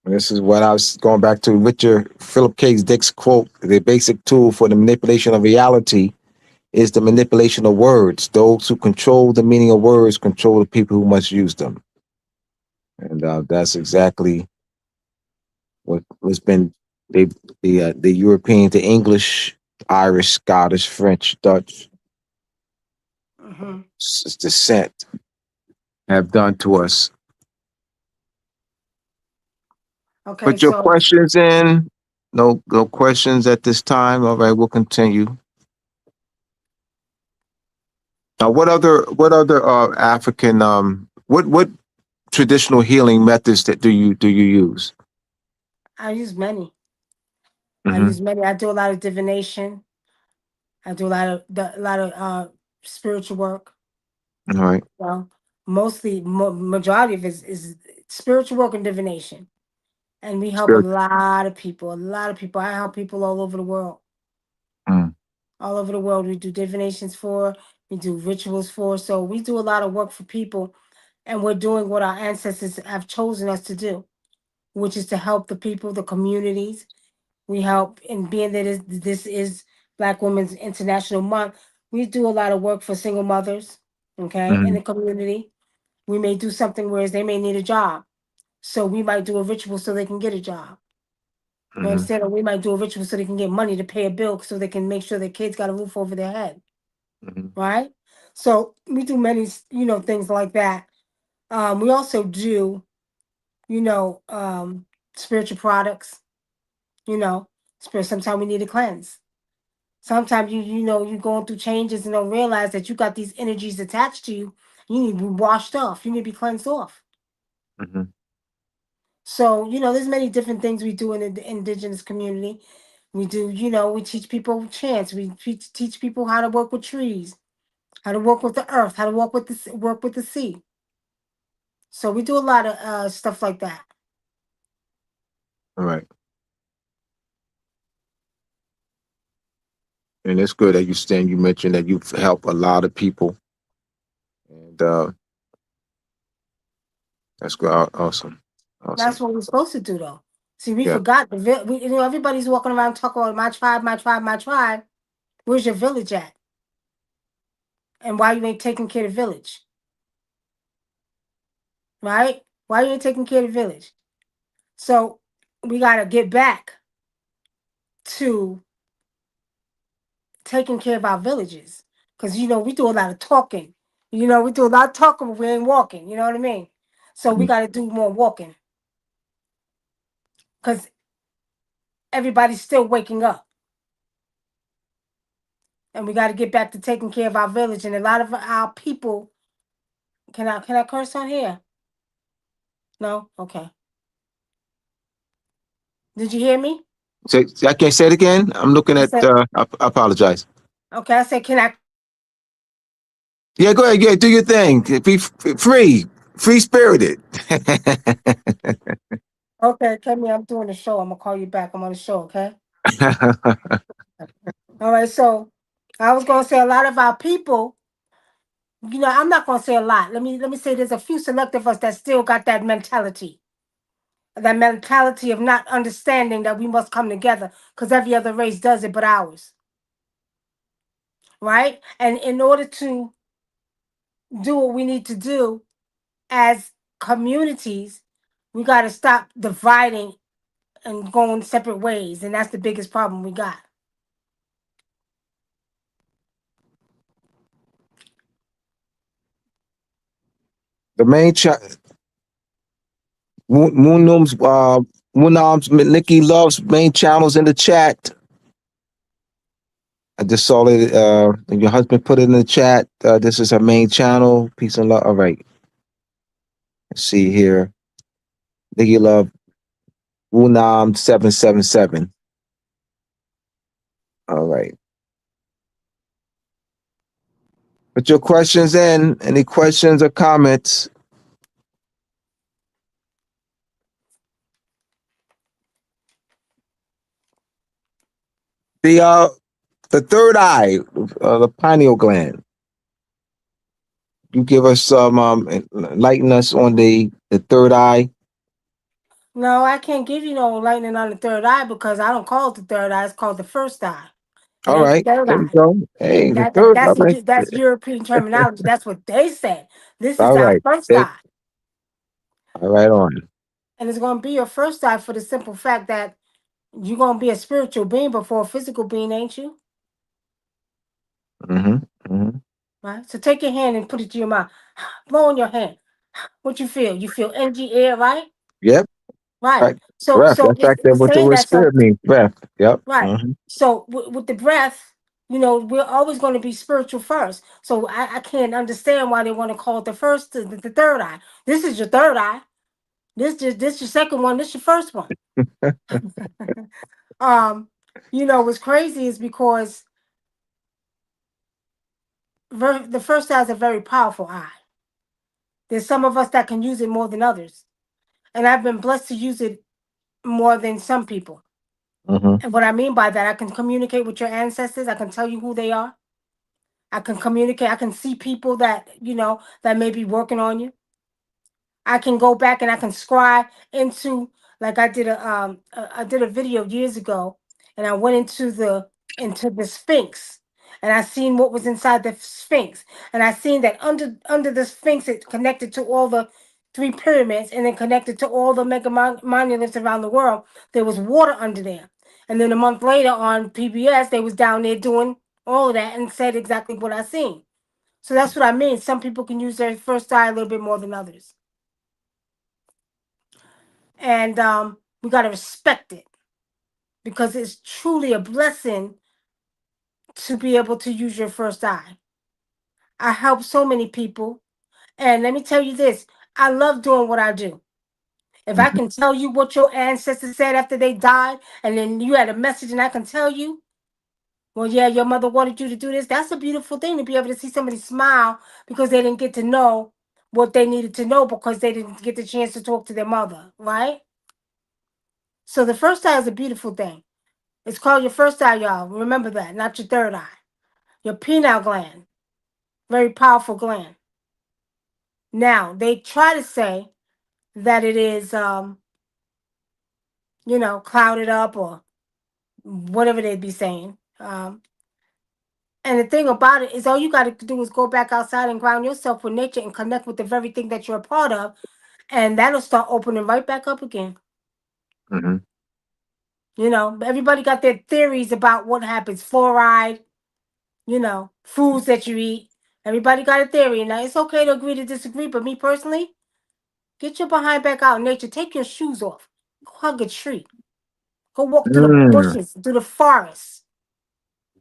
This is what I was going back to Richard Philip K. Dick's quote: "The basic tool for the manipulation of reality is the manipulation of words. Those who control the meaning of words control the people who must use them." And that's exactly what's been the European, the English, Irish, Scottish, French, Dutch Hmm. descent have done to us. Okay, Put your so questions in. No questions at this time. All right, we'll continue. Now, what other African what traditional healing methods that do you use? I use many. I Mm-hmm. use many. I do a lot of divination. I do a lot of spiritual work. All right. Well, mostly majority of it is spiritual work and divination, and we help a Spirit. lot of people. A lot of people. I help people all over the world. Mm, All over the world, we do divinations for. We do rituals for. So we do a lot of work for people, and we're doing what our ancestors have chosen us to do, which is to help the people, the communities. We help, and being that this is Black Women's International Month, we do a lot of work for single mothers, okay, in mm-hmm. the community. We may do something whereas they may need a job. So we might do a ritual so they can get a job. You Mm-hmm. understand? Or we might do a ritual so they can get money to pay a bill so they can make sure their kids got a roof over their head. Mm-hmm. Right? So we do many, things like that. We also do, you know, um, spiritual products, you know, sometimes we need a cleanse. Sometimes you're going through changes and don't realize that you got these energies attached to you. You need to be washed off. You need to be cleansed off. Mm-hmm. So, there's many different things we do in the indigenous community. We do, we teach people chants. We teach people how to work with trees, how to work with the earth, how to work with the sea. So we do a lot of stuff like that. All right. And it's good that you mentioned that you've helped a lot of people, and that's good. Awesome. That's Awesome. what we're supposed to do, though. See, we Yeah. forgot everybody's walking around talking about my tribe, my tribe, my tribe. Where's your village at? And why you ain't taking care of the village, right? Why you ain't taking care of the village? So we got to get back to taking care of our villages, because we do a lot of talking. We do a lot of talking, but we ain't walking. You know what I mean? So we Mhm. got to do more walking, because everybody's still waking up, and we got to get back to taking care of our village. And a lot of our people, can I curse on here? No, okay. Did you hear me? Say, I can't say it again. I'm looking I at. said I apologize. okay. I said can I? Yeah, go ahead. Yeah, do your thing. Be free, free spirited. Okay, Kemi, I'm doing the show. I'm gonna call you back. I'm on the show. Okay. All right. So I was gonna say a lot of our people. I'm not gonna say a lot. Let me say there's a few select of us that still got that mentality. That mentality of not understanding that we must come together because every other race does it but ours. Right? And in order to do what we need to do as communities, we gotta stop dividing and going separate ways. And that's the biggest problem we got. The main Moonum's Moonam's Nikki Love's main channels in the chat. I just saw it. Your husband put it in the chat. This is her main channel. Peace and love. All right. Let's see here. Nikki Love Moonam 777. All right. Put your questions in. Any questions or comments? The uh the third eye, the pineal gland. You give us some enlighten us on the third eye. No, I can't give you no lightning on the third eye because I don't call it the third eye. It's called the first eye. It All ain't the right, third there we eye. go. Hey, the That, that third. All that's right, that's European terminology. That's what they said. This is all our right. first There- eye, all right, on. and it's gonna be your first eye for the simple fact that you're gonna be a spiritual being before a physical being, ain't you? Mm-hmm. Mm-hmm. Right. So take your hand and put it to your mouth. Blow on your hand. What you feel? You feel energy, air, right? Yep. Right. Right. So Breath. so That's actually it's what the saying word that. So spirit means. Breath. Yep. right. Mm-hmm. So with the breath, we're always going to be spiritual first. So I can't understand why they want to call it the third eye. This is your third eye. This your second one. This your first one. um, what's crazy is because the first eye is a very powerful eye. There's some of us that can use it more than others, and I've been blessed to use it more than some people. Mm-hmm. And what I mean by that, I can communicate with your ancestors. I can tell you who they are. I can communicate. I can see people that may be working on you. I can go back and I can scribe into, like I did a video years ago, and I went into the Sphinx, and I seen what was inside the Sphinx, and I seen that under the Sphinx it connected to all the three pyramids, and then connected to all the mega monuments around the world. There was water under there, and then a month later on PBS they was down there doing all of that and said exactly what I seen. So that's what I mean. Some people can use their first eye a little bit more than others. And we got to respect it because it's truly a blessing to be able to use your first eye. I help so many people, and let me tell you this: I love doing what I do. If I Mm-hmm. can tell you what your ancestors said after they died, and then you had a message, and I can tell you, well, yeah, your mother wanted you to do this. That's a beautiful thing to be able to see somebody smile because they didn't get to know what they needed to know because they didn't get the chance to talk to their mother, right? So the first eye is a beautiful thing. It's called your first eye, y'all. Remember that, not your third eye. Your pineal gland, very powerful gland. Now, they try to say that it is, clouded up or whatever they'd be saying. And the thing about it is, all you got to do is go back outside and ground yourself with nature and connect with the very thing that you're a part of, and that'll start opening right back up again. Mm-hmm. Everybody got their theories about what happens. Fluoride, foods that you eat. Everybody got a theory. Now, it's okay to agree to disagree, but me personally, get your behind back out in nature. Take your shoes off. Go hug a tree. Go walk through the Mm. bushes, through the forest.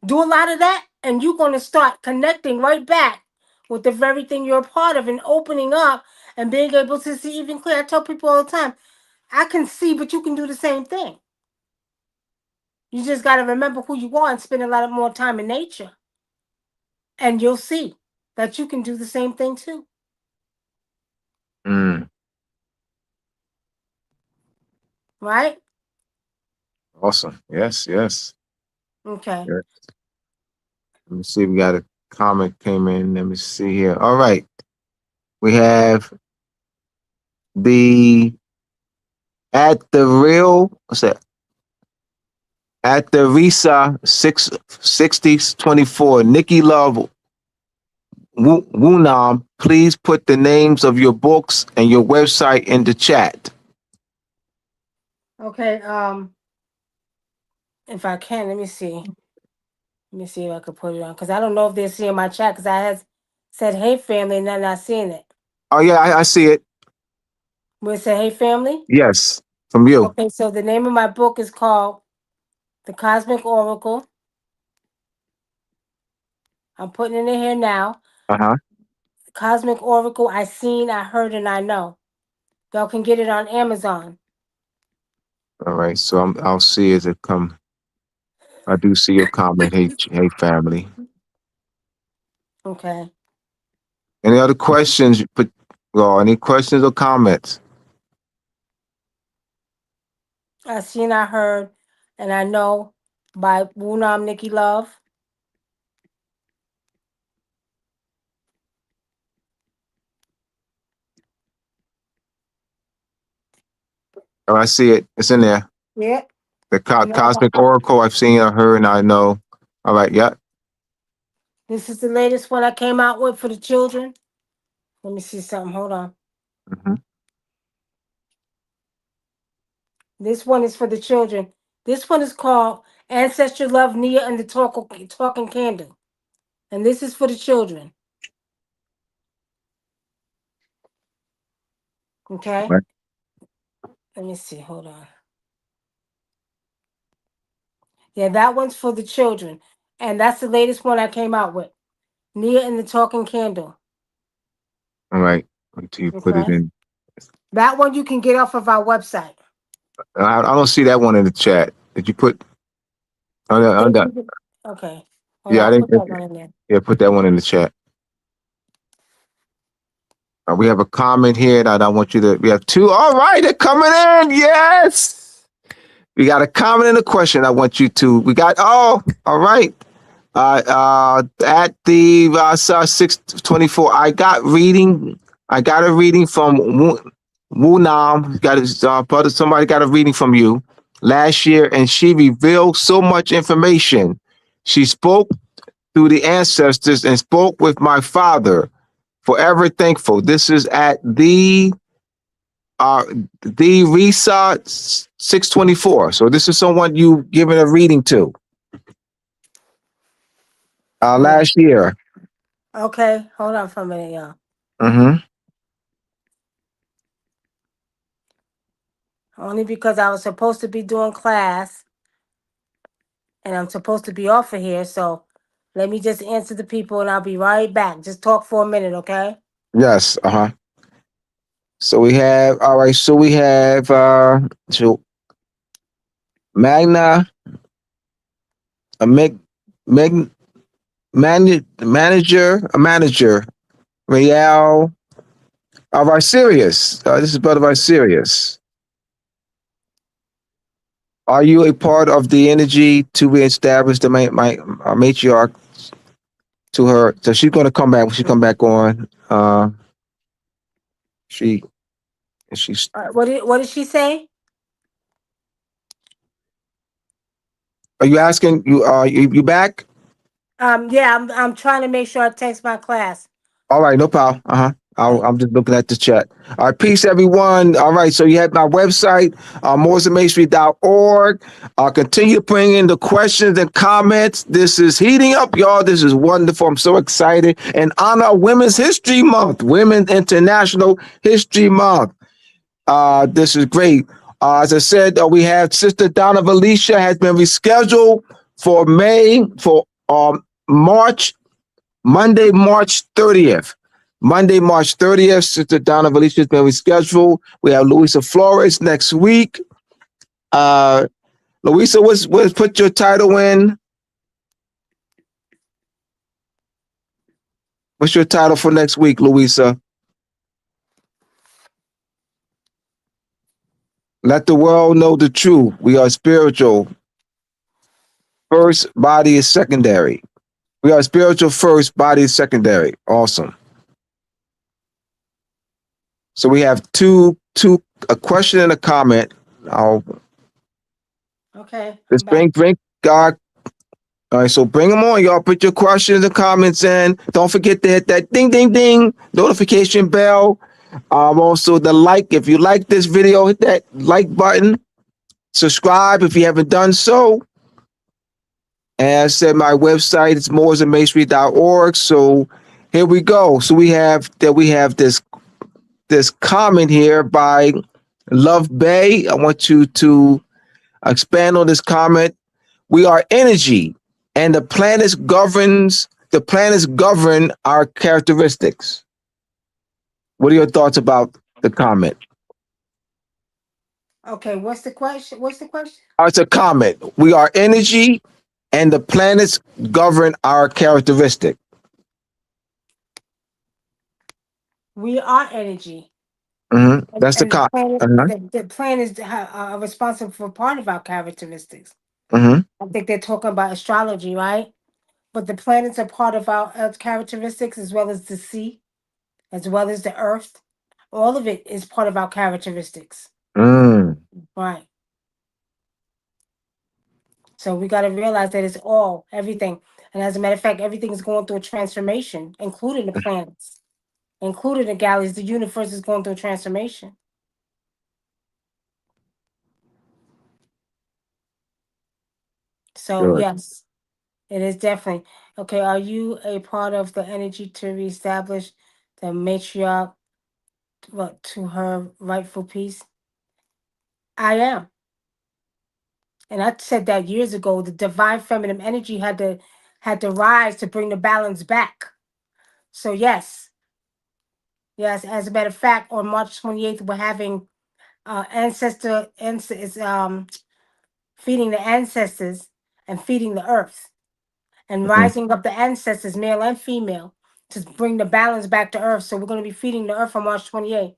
Do a lot of that, and you're going to start connecting right back with the very thing you're a part of and opening up and being able to see even clear. I tell people all the time, I can see, but you can do the same thing. You just got to remember who you are and spend a lot more time in nature. And you'll see that you can do the same thing too. Mm. Right? Awesome. Yes, yes. Okay. Yes. Let me see. We got a comment came in. Let me see here. All right. We have the at the real, what's that? At the Risa 66024, Nikki Love Wunam, please put the names of your books and your website in the chat. Okay. If I can, let me see. Let me see if I could put it on, because I don't know if they're seeing my chat, because I had said, "Hey family," and they're not seeing it. Oh yeah, I see it. We say, "Hey family." Yes, from you. Okay, so the name of my book is called The Cosmic Oracle. I'm putting it in here now. Uh-huh. Cosmic Oracle, I seen, I heard, and I know. Y'all can get it on Amazon. All right. So I'll see as it come. I do see your comment. Hey, hey family. Okay. Any other questions? Any questions or comments? I seen, I heard, and I know by Wunam Nikki Love. Oh, I see it. It's in there. Yeah. The And Cosmic Oracle. I've seen, I heard, and I know. All right. Yep. this is the latest one I came out with for the children. Let me see something. Hold on. Mm-hmm. This one is for the children. This one is called Ancestral Love, Nia and the Talking Candle. And this is for the children. Okay? Right. Let me see. Hold on. Yeah, that one's for the children. And that's the latest one I came out with. Nia and the Talking Candle. All right. Until you put it Okay? in. That one you can get off of our website. I don't see that one in the chat. Did you put on that? Okay. Hold on. Yeah, I I'll didn't. put that one in there. Yeah, put that one in the chat. We have a comment here that I want you to. We have two. All right, they're coming in. Yes. We got a comment and a question. I want you to. We got. Oh, all right. At the 624, I got reading. I got a reading from Wu Nam. Got his brother. Somebody got a reading from you last year, and she revealed so much information. She spoke through the ancestors and spoke with my father. Forever thankful. This is at the Risa 624. So this is someone you given a reading to Yeah. last year. Okay. Hold on for a minute, y'all. Mm-hmm. Only because I was supposed to be doing class and I'm supposed to be off of here. So let me just answer the people and I'll be right back. Just talk for a minute, okay? Yes. Uh-huh. So we have all right. So we have so Magna a Meg manager Real of our Sirius. This is brother of our Sirius. Are you a part of the energy to reestablish the matriarch to her? So she's going to come back when she come back on. She And she's What did she say? are you asking you back? Yeah, I'm trying to make sure I text my class. All right, no problem. Right. I'm just looking at the chat. All right, peace, everyone. All right, so you have my website, mooresandmasonry.org. Continue to bring in the questions and comments. This is heating up, y'all. This is wonderful. I'm so excited. In honor of Women's History Month, Women's International History Month. This is great. As I said, we have Sister Donna Valicia has been rescheduled for March Monday, March 30th. Monday, March 30th, Sister Donna Valicia has been rescheduled. We have Luisa Flores next week. Luisa, what's put your title in? What's your title for next week, Luisa? Let the world know the truth. We are spiritual. First, body is secondary. We are spiritual first, body is secondary. Awesome. So we have two a question and a comment. I'll Okay, I'm just back. bring God. All right, so bring them on, y'all. Put your questions and comments in. Don't forget to hit that ding ding ding notification bell. Also the like. If you like this video, hit that like button. Subscribe if you haven't done so. As I said, my website is mooresandmasonry.org. So here we go. So we have this comment here by Love Bay. I want you to expand on this comment. We are energy, and the planets govern our characteristics. What are your thoughts about the comment? Okay, what's the question? What's the question? It's a comment. We are energy, and the planets govern our characteristic. We are energy, That's the and comment. Uh-huh. the planet is responsible for part of our characteristics. Mm-hmm. I think they're talking about astrology, right? But the planets are part of our characteristics, as well as the sea, as well as the earth. All of it is part of our characteristics, Mm. right? So we got to realize that it's all everything. And as a matter of fact, everything is going through a transformation, including the planets, including the galaxies. The universe is going through a transformation. So Good. yes, it is definitely okay. Are you a part of the energy to reestablish the matriarch, to her rightful piece? I am, and I said that years ago. The divine feminine energy had to rise to bring the balance back. So yes, yes. As a matter of fact, on March 28th, we're having is feeding the ancestors and feeding the earth and Mhm. rising up the ancestors, male and female, to bring the balance back to earth. So we're going to be feeding the earth on March 28th.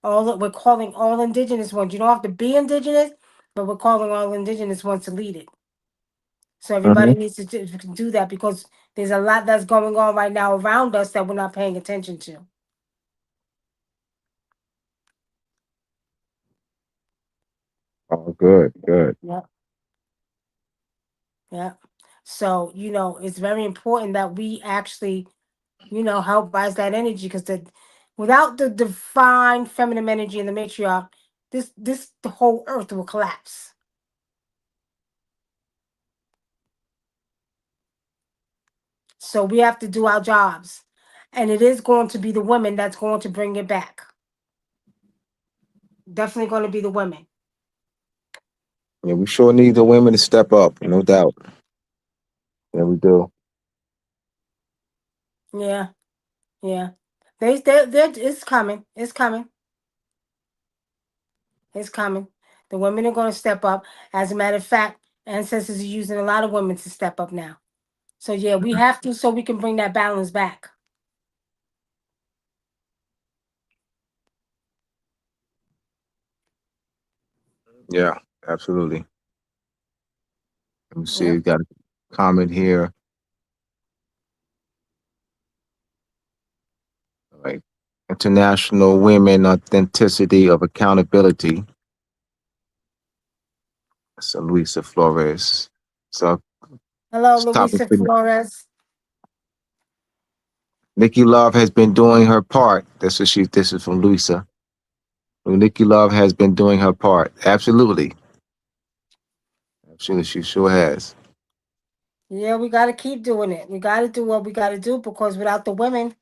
We're calling all indigenous ones. You don't have to be indigenous, but we're calling all indigenous ones to lead it. So everybody Mhm. needs to do that, because there's a lot that's going on right now around us that we're not paying attention to. Oh, good, good. Yeah, yeah. So it's very important that we actually help rise that energy, because without the divine feminine energy and the matriarch, the whole earth will collapse. So we have to do our jobs, and it is going to be the women that's going to bring it back. Definitely going to be the women. Yeah, we sure need the women to step up, no doubt. Yeah, we do. Yeah, yeah. They it's coming. It's coming. It's coming. The women are going to step up. As a matter of fact, ancestors are using a lot of women to step up now. So yeah, we have to, so we can bring that balance back. Yeah, absolutely. Let me see. Yep. We got a comment here. All right. International Women Authenticity of Accountability. So Luisa Flores. So Hello, this topic Luisa for Flores. Nikki Love has been doing her part. This is from Luisa. Nikki Love has been doing her part. Absolutely. Absolutely, she sure has. Yeah, we got to keep doing it. We got to do what we got to do because without the women,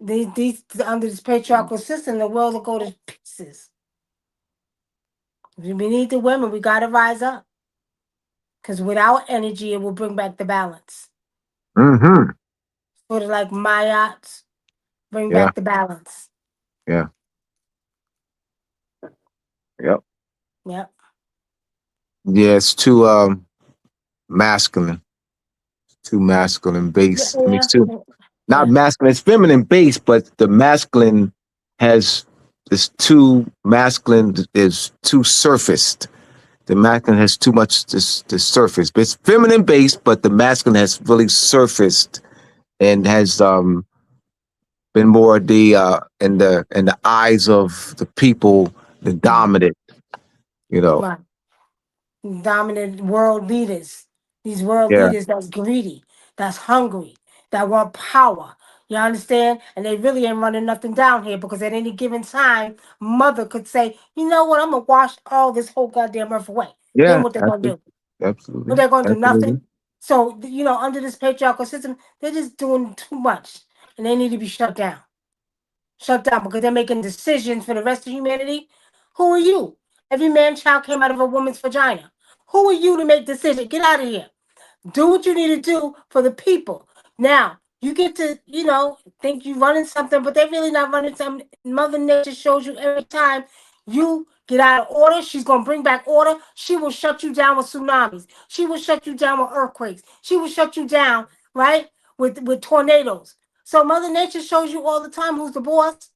these under this patriarchal system, the world will go to pieces. We need the women. We got to rise up because without energy, it will bring back the balance. Mm-hmm. Sort of like Mayats, bring Yeah, back the balance. yeah, yep. Yep. Yeah, it's too masculine. Too masculine Yeah. base. I mean, it's too not Yeah. masculine, it's feminine base, but the masculine has this too masculine is too surfaced. The masculine has too much this surface. But it's feminine based, but the masculine has really surfaced and has been more the in the eyes of the people, the Mhm. dominant, you know. Right. Dominant world leaders. These world Yeah. leaders that's greedy, that's hungry, that want power. You understand? And they really ain't running nothing down here because at any given time, mother could say, you know what, I'm gonna wash all this whole goddamn earth away. Then Yeah, what they gonna absolutely. do? What Absolutely. they gonna do? Absolutely. Nothing. So under this patriarchal system, they're just doing too much. And they need to be shut down. Shut down because they're making decisions for the rest of humanity. Who are you? Every man child came out of a woman's vagina. Who are you to make decisions? Get out of here. Do what you need to do for the people. Now, you get to, think you're running something, but they're really not running something. Mother Nature shows you every time you get out of order, she's going to bring back order. She will shut you down with tsunamis. She will shut you down with earthquakes. She will shut you down, right, with tornadoes. So Mother Nature shows you all the time who's the boss,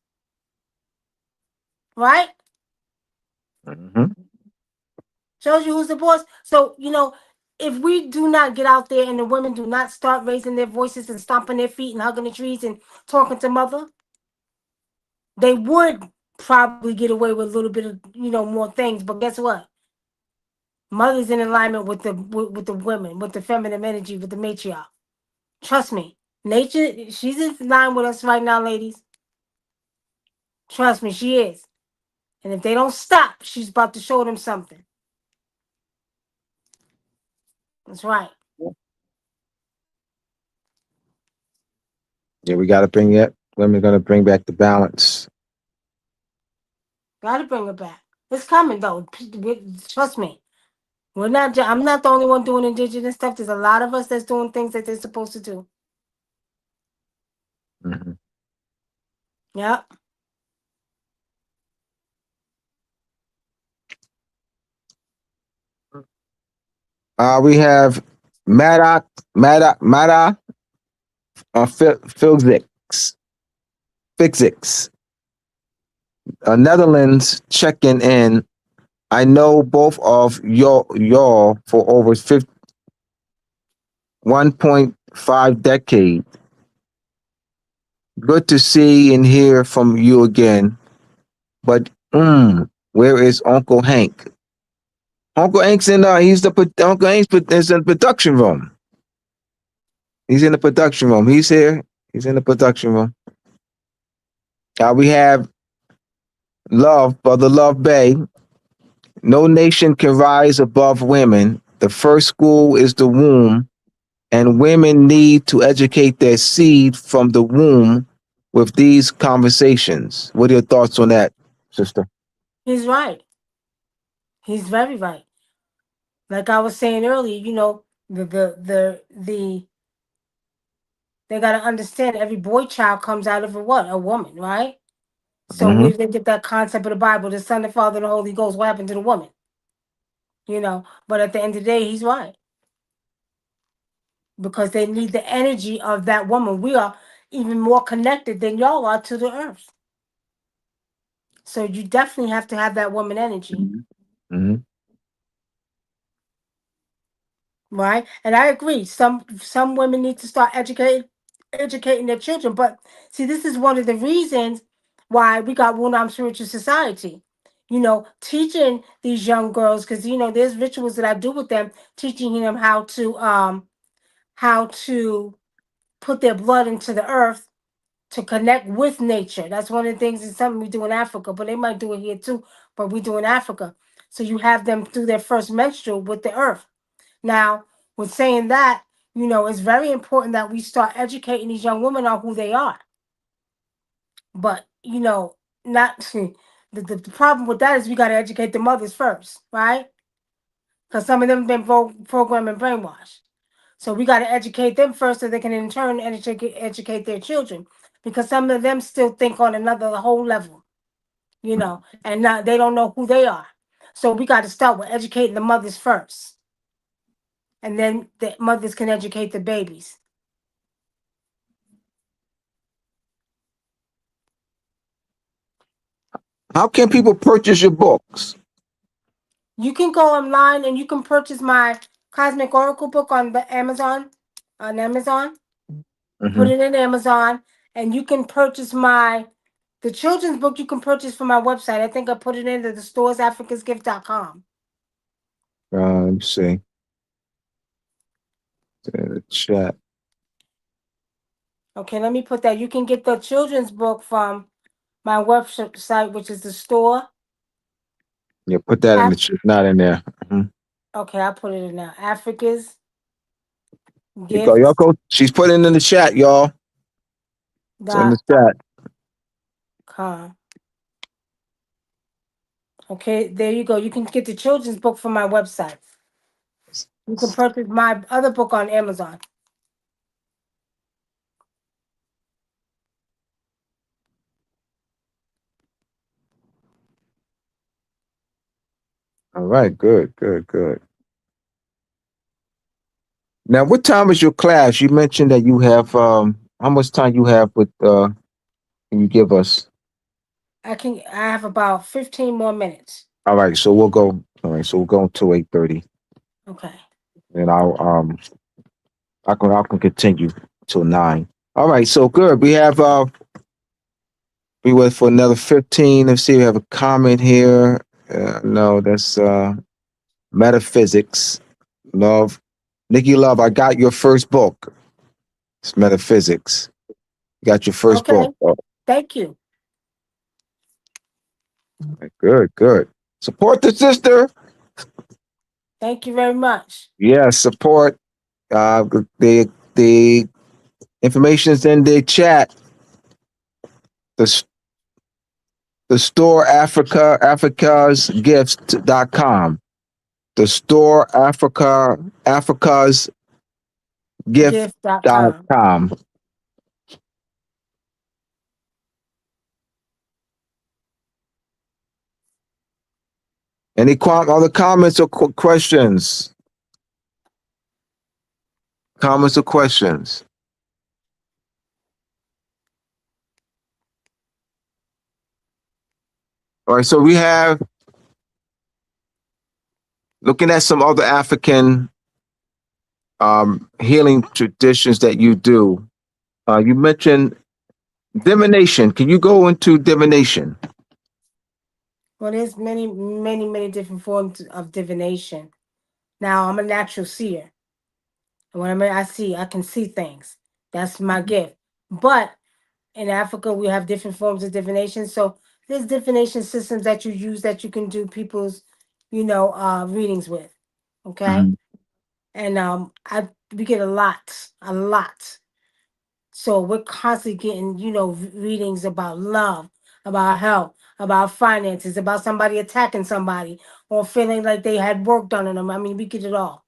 right? Hmm. Shows you who's the boss. So, if we do not get out there and the women do not start raising their voices and stomping their feet and hugging the trees and talking to mother, they would probably get away with a little bit of, more things. But guess what? Mother's in alignment with with the women, with the feminine energy, with the matriarch. Trust me. Nature, she's in line with us right now, ladies. Trust me, she is. And if they don't stop, she's about to show them something. That's right. Yeah, we got to bring it. Women going to bring back the balance. Gotta bring it back. It's coming though. Trust me. We're not. I'm not the only one doing indigenous stuff. There's a lot of us that's doing things that they're supposed to do. Hmm. Yep. We have Mada Filzix, Fixix, Netherlands checking in. I know both of y'all for over 1.5 decade. Good to see and hear from you again. But where is Uncle Hank? Uncle Hank's in Uncle Hank's is in the production room. He's in the production room. He's here. He's in the production room. We have Brother Love Bay. No nation can rise above women. The first school is the womb, and women need to educate their seed from the womb with these conversations. What are your thoughts on that, sister? He's right. He's very right. Like I was saying earlier, they gotta understand every boy child comes out of a what? A woman, right? So Hmm. where did they get that concept of the Bible? The Son, the Father, and the Holy Ghost. What happened to the woman? But at the end of the day, he's right. Because they need the energy of that woman. We are even more connected than y'all are to the earth. So you definitely have to have that woman energy, Hmm. right? And I agree. Some women need to start educating. educating their children. But see, this is one of the reasons why we got Wunam Spiritual Society. You know, teaching these young girls, because you know, there's rituals that I do with them, teaching them how to put their blood into the earth to connect with nature. That's one of the things. It's something we do in Africa, but they might do it here too. But we do in Africa. So you have them do their first menstrual with the earth. Now, with saying that, you know, it's very important that we start educating these young women on who they are. But, you know, not the problem with that is we got to educate the mothers first, right? Because some of them have been programmed and brainwashed. So we got to educate them first so they can in turn educate their children. Because some of them still think on another whole level, you know, and not, they don't know who they are. So we got to start with educating the mothers first. And then the mothers can educate the babies. How can people purchase your books? You can go online and you can purchase my Cosmic Oracle book on the Amazon, on Amazon. Put Hmm. it in Amazon, and you can purchase the children's book. You can purchase from my website. I think I put it into the stores africansgift.com. Let me see. In the chat. Okay, let me put that. You can get the children's book from my website, which is the store. Yeah, put that in the chat. Not in there. Mhm. Okay, I'll put it in now. Africa's You go, y'all Gift. go. She's putting in the chat, y'all. It's in the Dot chat. com. Okay, there you go. You can get the children's book from my website. You can purchase my other book on Amazon. All right, good, good, good. Now, what time is your class? You mentioned that you have how much time you have with can you give us? I have about 15 more minutes. All right, so we'll go. All right, so we'll go until 8:30. Okay. And I can continue till 9. All right, so good. We went for another 15. Let's see, we have a comment here. No, that's metaphysics. Love. Nikki Love, I got your first book. It's metaphysics. You got your first Okay. book. Oh, Thank you. good, good. Support the sister. Thank you very much. Yeah, support. The information is in the chat. The the store africasgifts.com. The store Gift.com. africasgift.com. Any other comments or questions? Comments or questions? All right, so we have looking at some other African healing traditions that you do. You mentioned divination. Can you go into divination? Well, there's many, many, many different forms of divination. Now, I'm a natural seer. And when I see, I can see things. That's my gift. But in Africa, we have different forms of divination. So there's divination systems that you use that you can do people's, readings with. Okay. Mhm, And we get a lot, a lot. So we're constantly getting, readings about love, about health, about finances, about somebody attacking somebody or feeling like they had work done on them. I mean, we get it all.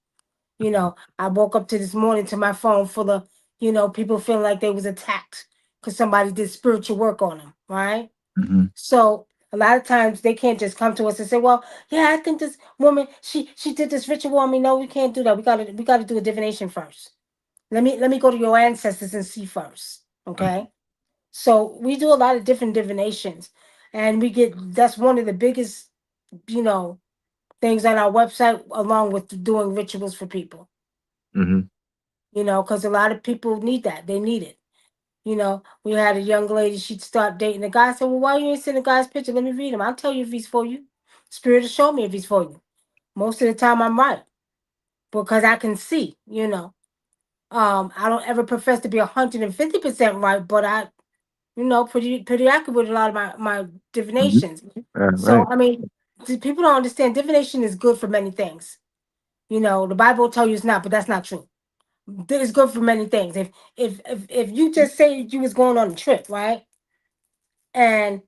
I woke up to this morning to my phone full of, people feeling like they was attacked because somebody did spiritual work on them, right? mhm, So a lot of times they can't just come to us and say, "Well, yeah, I think this woman she did this ritual on me." No, we can't do that. We gotta do a divination first. Let me go to your ancestors and see first. Okay. So we do a lot of different divinations, and that's one of the biggest, you know, things on our website, along with doing rituals for people. mhm, Because a lot of people need that. They need it. You know, we had a young lady, she'd start dating a guy. I said, well, why you ain't send a guy's picture? Let me read him. I'll tell you if he's for you. Spirit will show me if he's for you. Most of the time I'm right because I can see, you know. I don't ever profess to be 150% right, but I, you know, pretty accurate with a lot of my Mhm. divinations. Yeah, So right. I mean, people don't understand divination is good for many things. You know, the Bible will tell you it's not, but that's not true. It's good for many things. If you just say you was going on a trip, right? And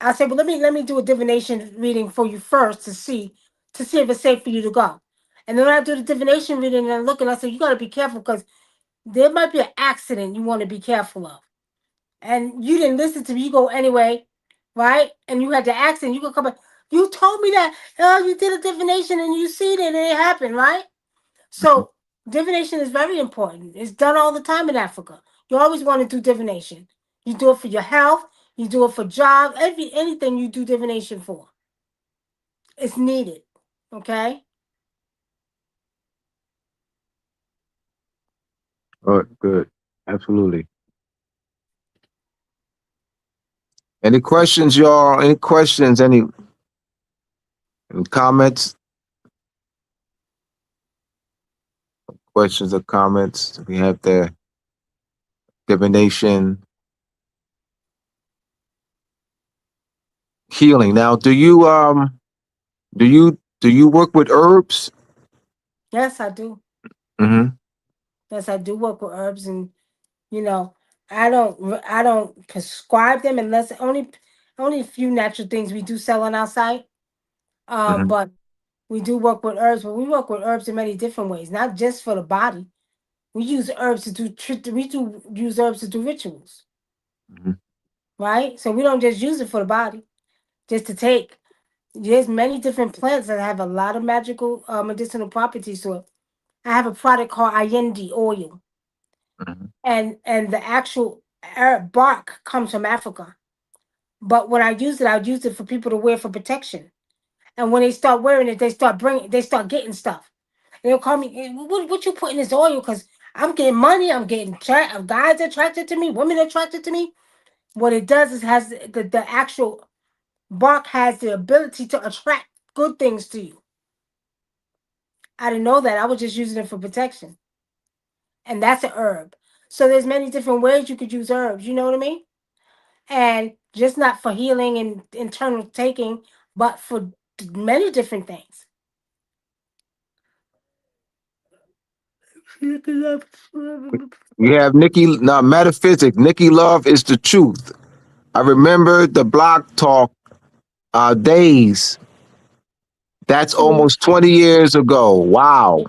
I said, well, let me do a divination reading for you first to see if it's safe for you to go. And then when I do the divination reading and I look and I said, you got to be careful because there might be an accident you want to be careful of. And you didn't listen to me. You go anyway, right? And you had the accident. You could come back. You told me that you did a divination and you see that it happened, right? Mhm. So divination is very important. It's done all the time in Africa. You always want to do divination. You do it for your health. You do it for job. Anything you do divination for. It's needed. Okay. Good, good. Absolutely. Any questions, y'all? Any questions? Any comments? Questions or comments? We have the divination healing. Now, do you work with herbs? Yes, I do. Mm-hmm. Yes, I do work with herbs, and you know, I don't prescribe them unless only a few natural things we do sell on our site. Mm-hmm. But we do work with herbs, but we work with herbs in many different ways, not just for the body. We use herbs to do we do use herbs to do rituals, Mm-hmm. right? So we don't just use it for the body, just to take. There's many different plants that have a lot of magical medicinal properties to it. I have a product called Ayendi oil, Mm-hmm. and the actual herb bark comes from Africa. But when I use it for people to wear for protection. And when they start wearing it, they start getting stuff. They'll call me, "Eh, what you put in this oil? Because I'm getting money, I'm getting guys attracted to me, women attracted to me. What it does is has the actual bark has the ability to attract good things to you. I didn't know that. I was just using it for protection. And that's a herb. So there's many different ways you could use herbs, you know what I mean? And just not for healing and internal taking, but for many different things. You have Nikki, now metaphysics. Nikki Love is the truth. I remember the block talk days. That's almost 20 years ago. Wow.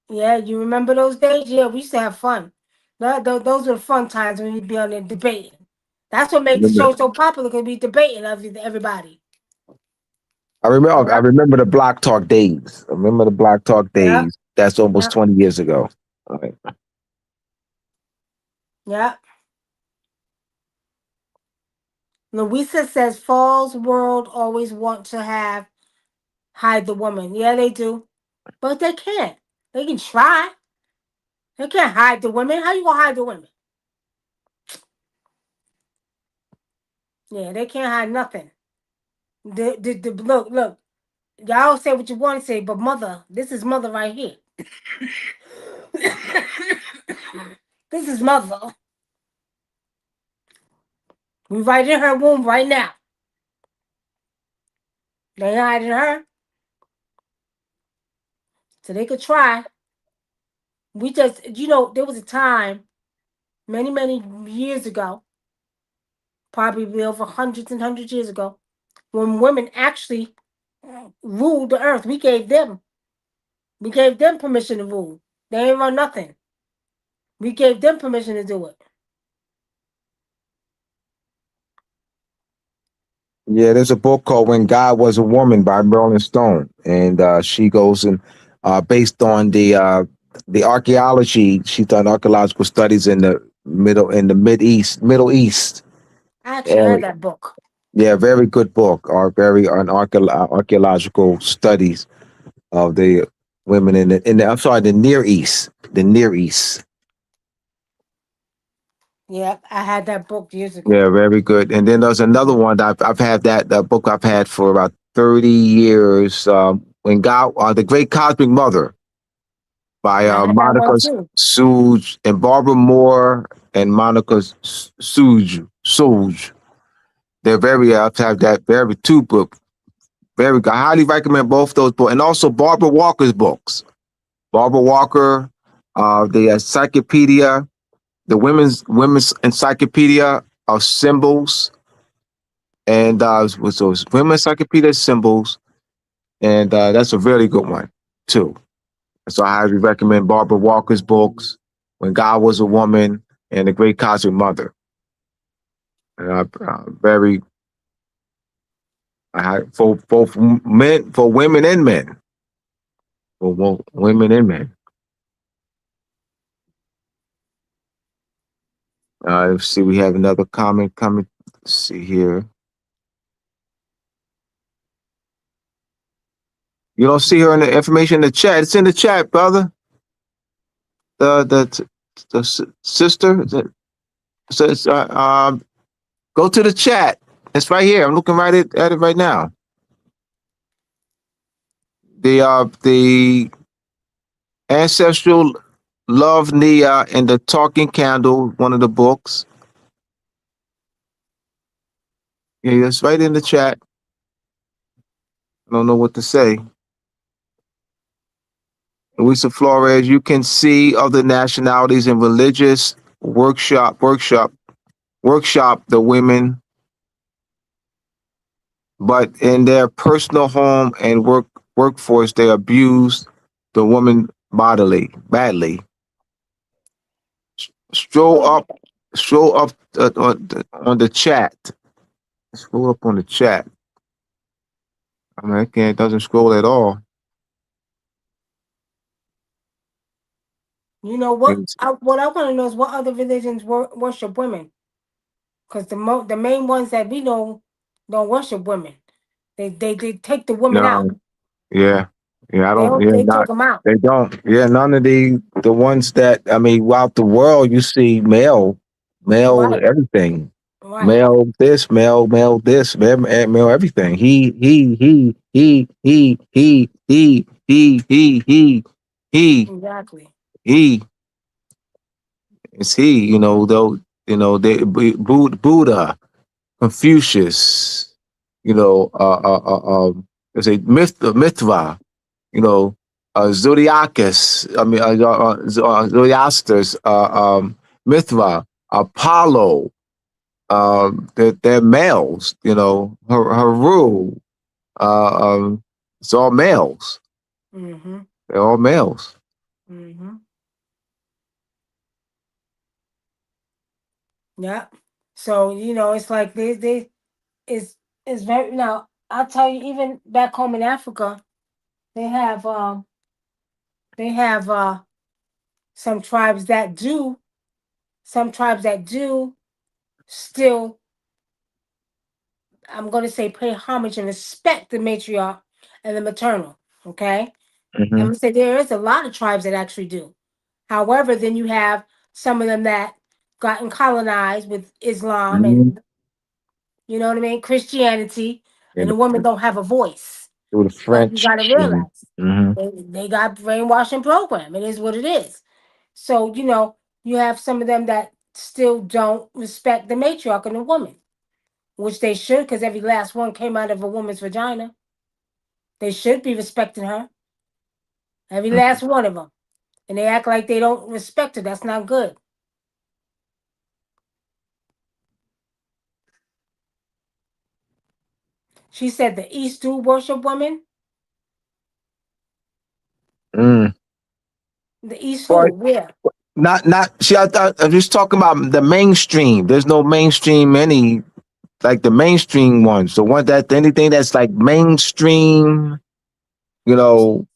Yeah, you remember those days? Yeah, we used to have fun. Those were fun times when we'd be on there debating. That's what makes the Remember- show so popular because we debating everybody. I Yeah, remember the block talk days. I remember the block talk yeah, days. That's almost yeah, 20 years ago. All right. yeah. Louisa says Falls World always want to have hide the woman. Yeah, they do. But they can't. They can try. They can't hide the women. How you gonna hide the women? Yeah, they can't hide nothing. Look. Y'all say what you want to say, but mother, this is mother right here. This is mother. We right in her womb right now. They ain't hiding her, so they could try. We just, there was a time many, many years ago, probably over hundreds and hundreds of years ago, when women actually ruled the earth. We gave them permission to rule. They ain't run nothing. We gave them permission to do it. Yeah, there's a book called When God Was a Woman by Rolling Stone. And she goes and based on the archaeology, she's done archaeological studies in the Middle East I actually had area. that book. Yeah, very good book. Or very archaeological studies of the women in the I'm sorry, the Near East. The Near East. Yeah, I had that book years ago. Yeah, very good. And then there's another one that I've had that book I've had for about 30 years. When God, the Great Cosmic Mother by I had that Monica one too. Suge and Barbara Moore and Monica Suge. They're very, I've had that very two book. Very good. I highly recommend both those books. And also Barbara Walker's books. Barbara Walker, the encyclopedia, the women's encyclopedia of symbols, and with those women's encyclopedia symbols, and that's a really good one too. So I highly recommend Barbara Walker's books, When God Was a Woman and The Great Cosmic Mother. Very for both men, for women and men, for both women and men. Let's see, we have another comment coming. Let's see here. You don't see her in the information in the chat. It's in the chat, brother. The sister. So it's, go to the chat. It's right here. I'm looking right at it right now. The ancestral love Nia and the talking candle. One of the books. Yeah, it's right in the chat. I don't know what to say. Luisa Flores, you can see other nationalities and religious workshop the women, but in their personal home and workforce, they abuse the woman badly. Stroll up, stroll up on the chat. Scroll up on the chat. I mean, it doesn't scroll at all. You know And what I want to know is what other religions worship women, because the main ones that we know don't worship women. They take the woman out. no, yeah, yeah, I They don't, don't yeah, they take not them out. they don't, yeah, none of the ones that I mean, throughout the world, you see male Right, everything, right, male this, male this, male everything. He, exactly. he. It's he. You know, though. You know, Buddha, Confucius. You know, there's a Mithra. You know, Zodiacus. I mean, Zoroaster's. Mithra, Apollo. They're males. You know, Haru. It's all males. Mm-hmm. They're all males. Mm-hmm. Yeah. So it's like it's it's very now. I'll tell you, even back home in Africa, they have um they have some tribes that do some tribes that do still, I'm going to say, pay homage and respect the matriarch and the maternal. Okay, I'm Hmm. going to say there is a lot of tribes that actually do. However, then you have some of them that gotten colonized with Islam Hmm. and what I mean, Christianity, and And the women don't have a voice. through the But you French. got to realize Hmm. they got brainwashing program. It is what it is. So you have some of them that still don't respect the matriarch and the woman, which they should, because every last one came out of a woman's vagina. They should be respecting her, every last one of them, and they act like they don't respect her. That's not good. She said the East do worship women. Mm. The East But who? Where? not. See, I thought I'm just talking about the mainstream. There's no mainstream any like the mainstream ones. The one that anything that's like mainstream. You know,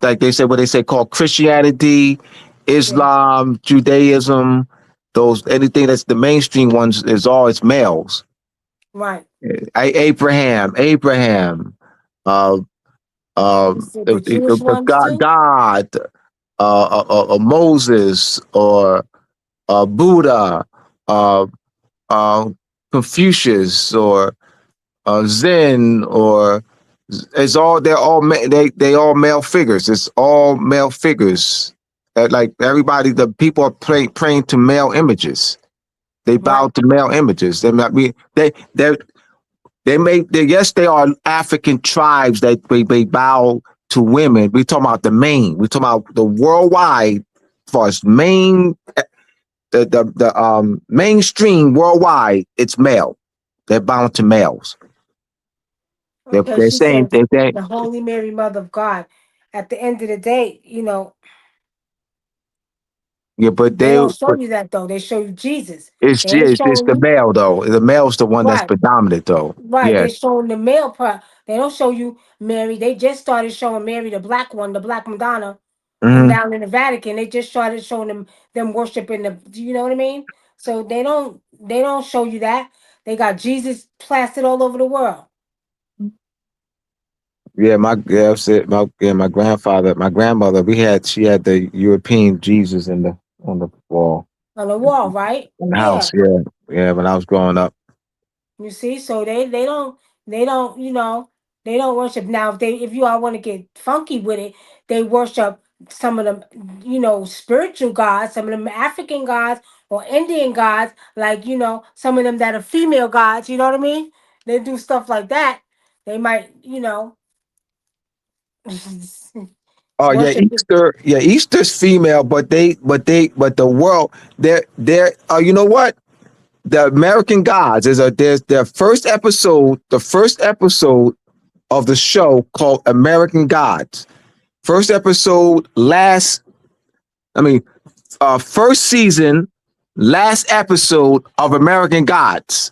like they say what they say called Christianity, Yeah. Islam, Judaism. Those anything that's the mainstream ones is all it's males. Right. Abraham, uh, Is it the Jewish the ones too? God, Moses, or Buddha, uh, uh, Confucius, or Zen, or it's all they all male figures. It's all male figures. Like everybody, the people are praying to male images. They bow Right. to male images. They might be yes, they are African tribes that they bow to women. We talking about the main. We talking about the worldwide, as far as main the mainstream worldwide. It's male. They're bound to males. Okay, They're she saying says they the Holy Mary, Mother of God. At the end of the day, yeah, but they don't show you that though. They show you Jesus. They ain't it's showing the you male though. The male's the one that's right, predominant though. right. Yeah. They showing the male part. They don't show you Mary. They just started showing Mary, the black one, the Black Madonna, and Hmm. down in the Vatican, they just started showing them worshiping the. Do you know what I mean? So they don't show you that. They got Jesus plastered all over the world Yeah, that's it. My grandfather, my grandmother, she had the European Jesus in the on the wall on the wall, right? in the Yeah. house. Yeah, yeah. When I was growing up. You see, so they don't they don't worship now. If you all want to get funky with it, they worship some of them spiritual gods, some of them African gods or Indian gods, like some of them that are female gods. You know what I mean? They do stuff like that. They might Oh yeah, worship. Easter. Yeah, Easter's female, but the world. They're. You know what? The American Gods there's their first episode. The first episode of the show called American Gods. First episode, first season, last episode of American Gods.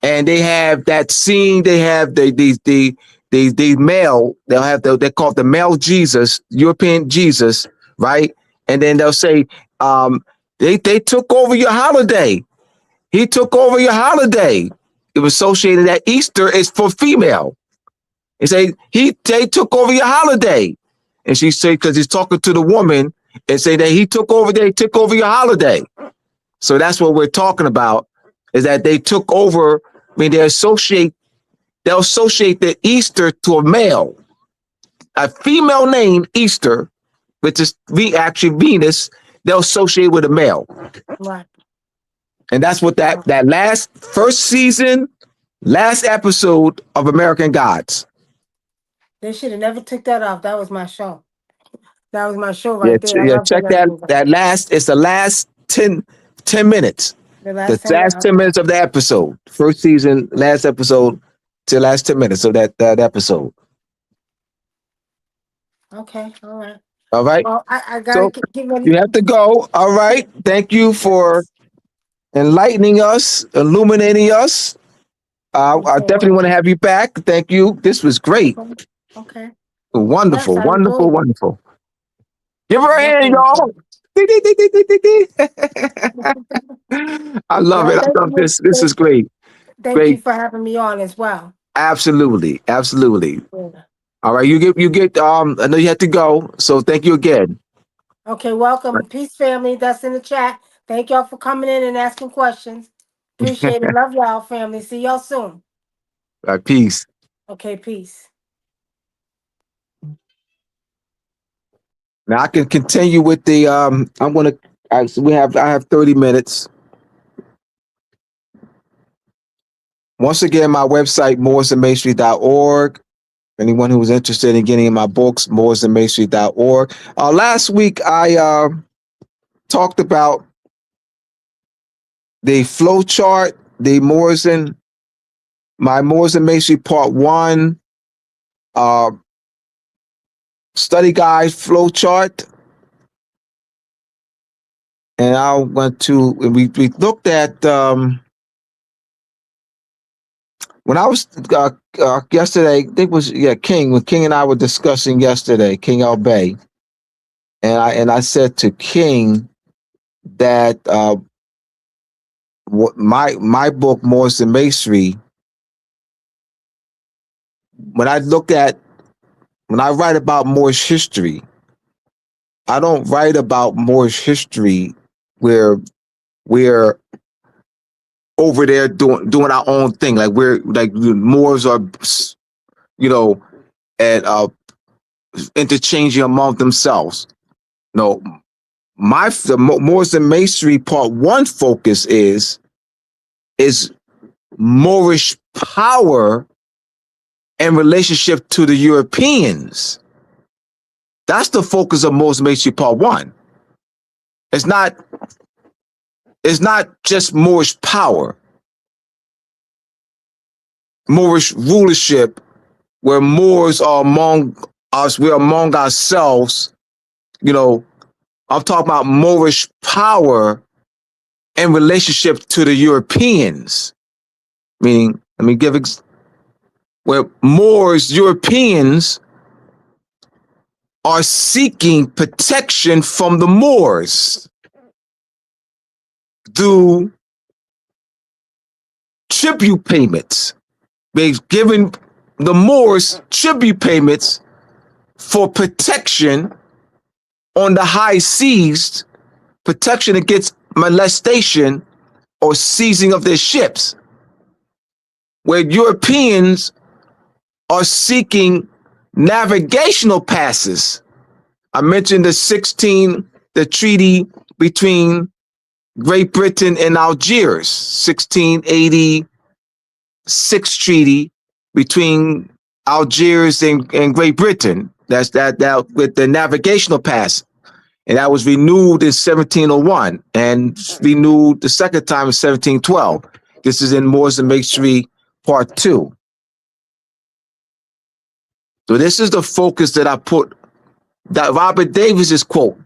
And they have that scene, they have the male, they call it the male Jesus, European Jesus, right? And then they'll say, they took over your holiday. He took over your holiday. It was associated that Easter is for female. And say they took over your holiday, and she said because he's talking to the woman and say that they took over your holiday. So that's what we're talking about is that they took over. I mean, they'll associate the Easter to a male, a female name Easter, which is actually Venus. They'll associate with a male, Right. and that's what that last first season, last episode of American Gods. They should have never took that off. That was my show. That was my show Yeah, right there. I yeah. love that Check that. episode. That last. It's the last 10 minutes. The The last 10 last 10 minutes of the episode. First season, last episode, to last 10 minutes of that episode. Okay, all right. All right. Well, I gotta So get ready. you have to go. All right. Thank you for enlightening us, illuminating us. You I so definitely want to welcome. have you back. Thank you. This was great. Okay. Okay. Yes, Wonderful, I wonderful, enjoyed it. wonderful. Give her I a hand, definitely y'all. enjoyed Dee, dee, dee, dee, dee, dee, dee. it. I love Well, it. I thank love you. this. This is great. Thank you Great. for having me on as well. Absolutely. Absolutely. Yeah. All right. You get I know you had to go. So thank you again. Okay, All welcome. Peace family. That's in the chat. Thank y'all for coming in and asking questions. Appreciate it. Love y'all, family. See y'all soon. right. Peace. Okay, peace. Now I can continue with the I'm gonna I have 30 minutes. Once again, my website, mooresandmasonry.org. Anyone who is interested in getting my books, mooresandmasonry.org. Last week I talked about the flow chart, my Moors and Masonry Part 1 uh, study guide flow chart. And I went to, we looked at, when I was yesterday, I think it was, King, when King and I were discussing yesterday, King L. Bay. And I said to King that what my book, Moors and Masonry, when I write about Moorish history, I don't write about Moorish history where we're over there doing our own thing. Like we're like the Moors are, you know, and interchanging among themselves. No, the Moors and Masonry part one focus is Moorish power and relationship to the Europeans. That's the focus of Moorish Masonry part one. It's not just Moorish power, Moorish rulership, where Moors are among us, we're among ourselves. You know, I'm talking about Moorish power and relationship to the Europeans. Meaning, let me give where Moors, Europeans are seeking protection from the Moors through tribute payments. They've given the Moors tribute payments for protection on the high seas, protection against molestation or seizing of their ships, where Europeans are seeking navigational passes. I mentioned the treaty between Great Britain and Algiers, 1686 treaty between Algiers and Great Britain. That's that with the navigational pass. And that was renewed in 1701 and renewed the second time in 1712. This is in Moors and Masonry part 2. So this is the focus that I put, that Robert Davis's quote,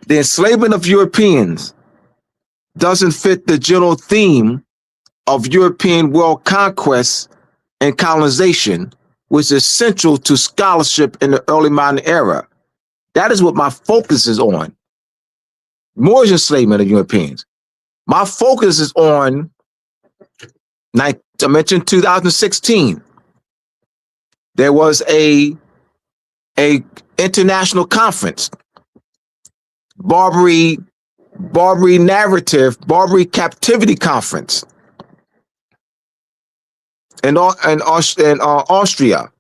the enslavement of Europeans doesn't fit the general theme of European world conquest and colonization, which is central to scholarship in the early modern era. That is what my focus is on. Moorish enslavement of Europeans. My focus is on, I mentioned 2016. There was a international conference, Barbary Captivity Conference in Austria,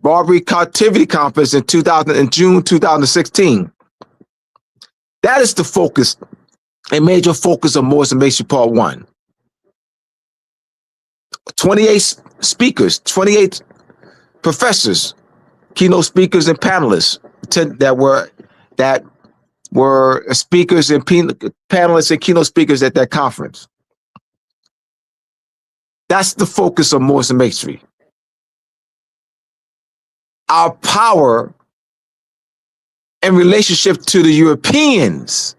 Barbary Captivity Conference in June 2016. That is the focus, a major focus of Moors and Masonry Part 1. 28 speakers, 28 professors, keynote speakers and panelists that were speakers and panelists and keynote speakers at that conference. That's the focus of Moors and Masonry. Our power and relationship to the Europeans,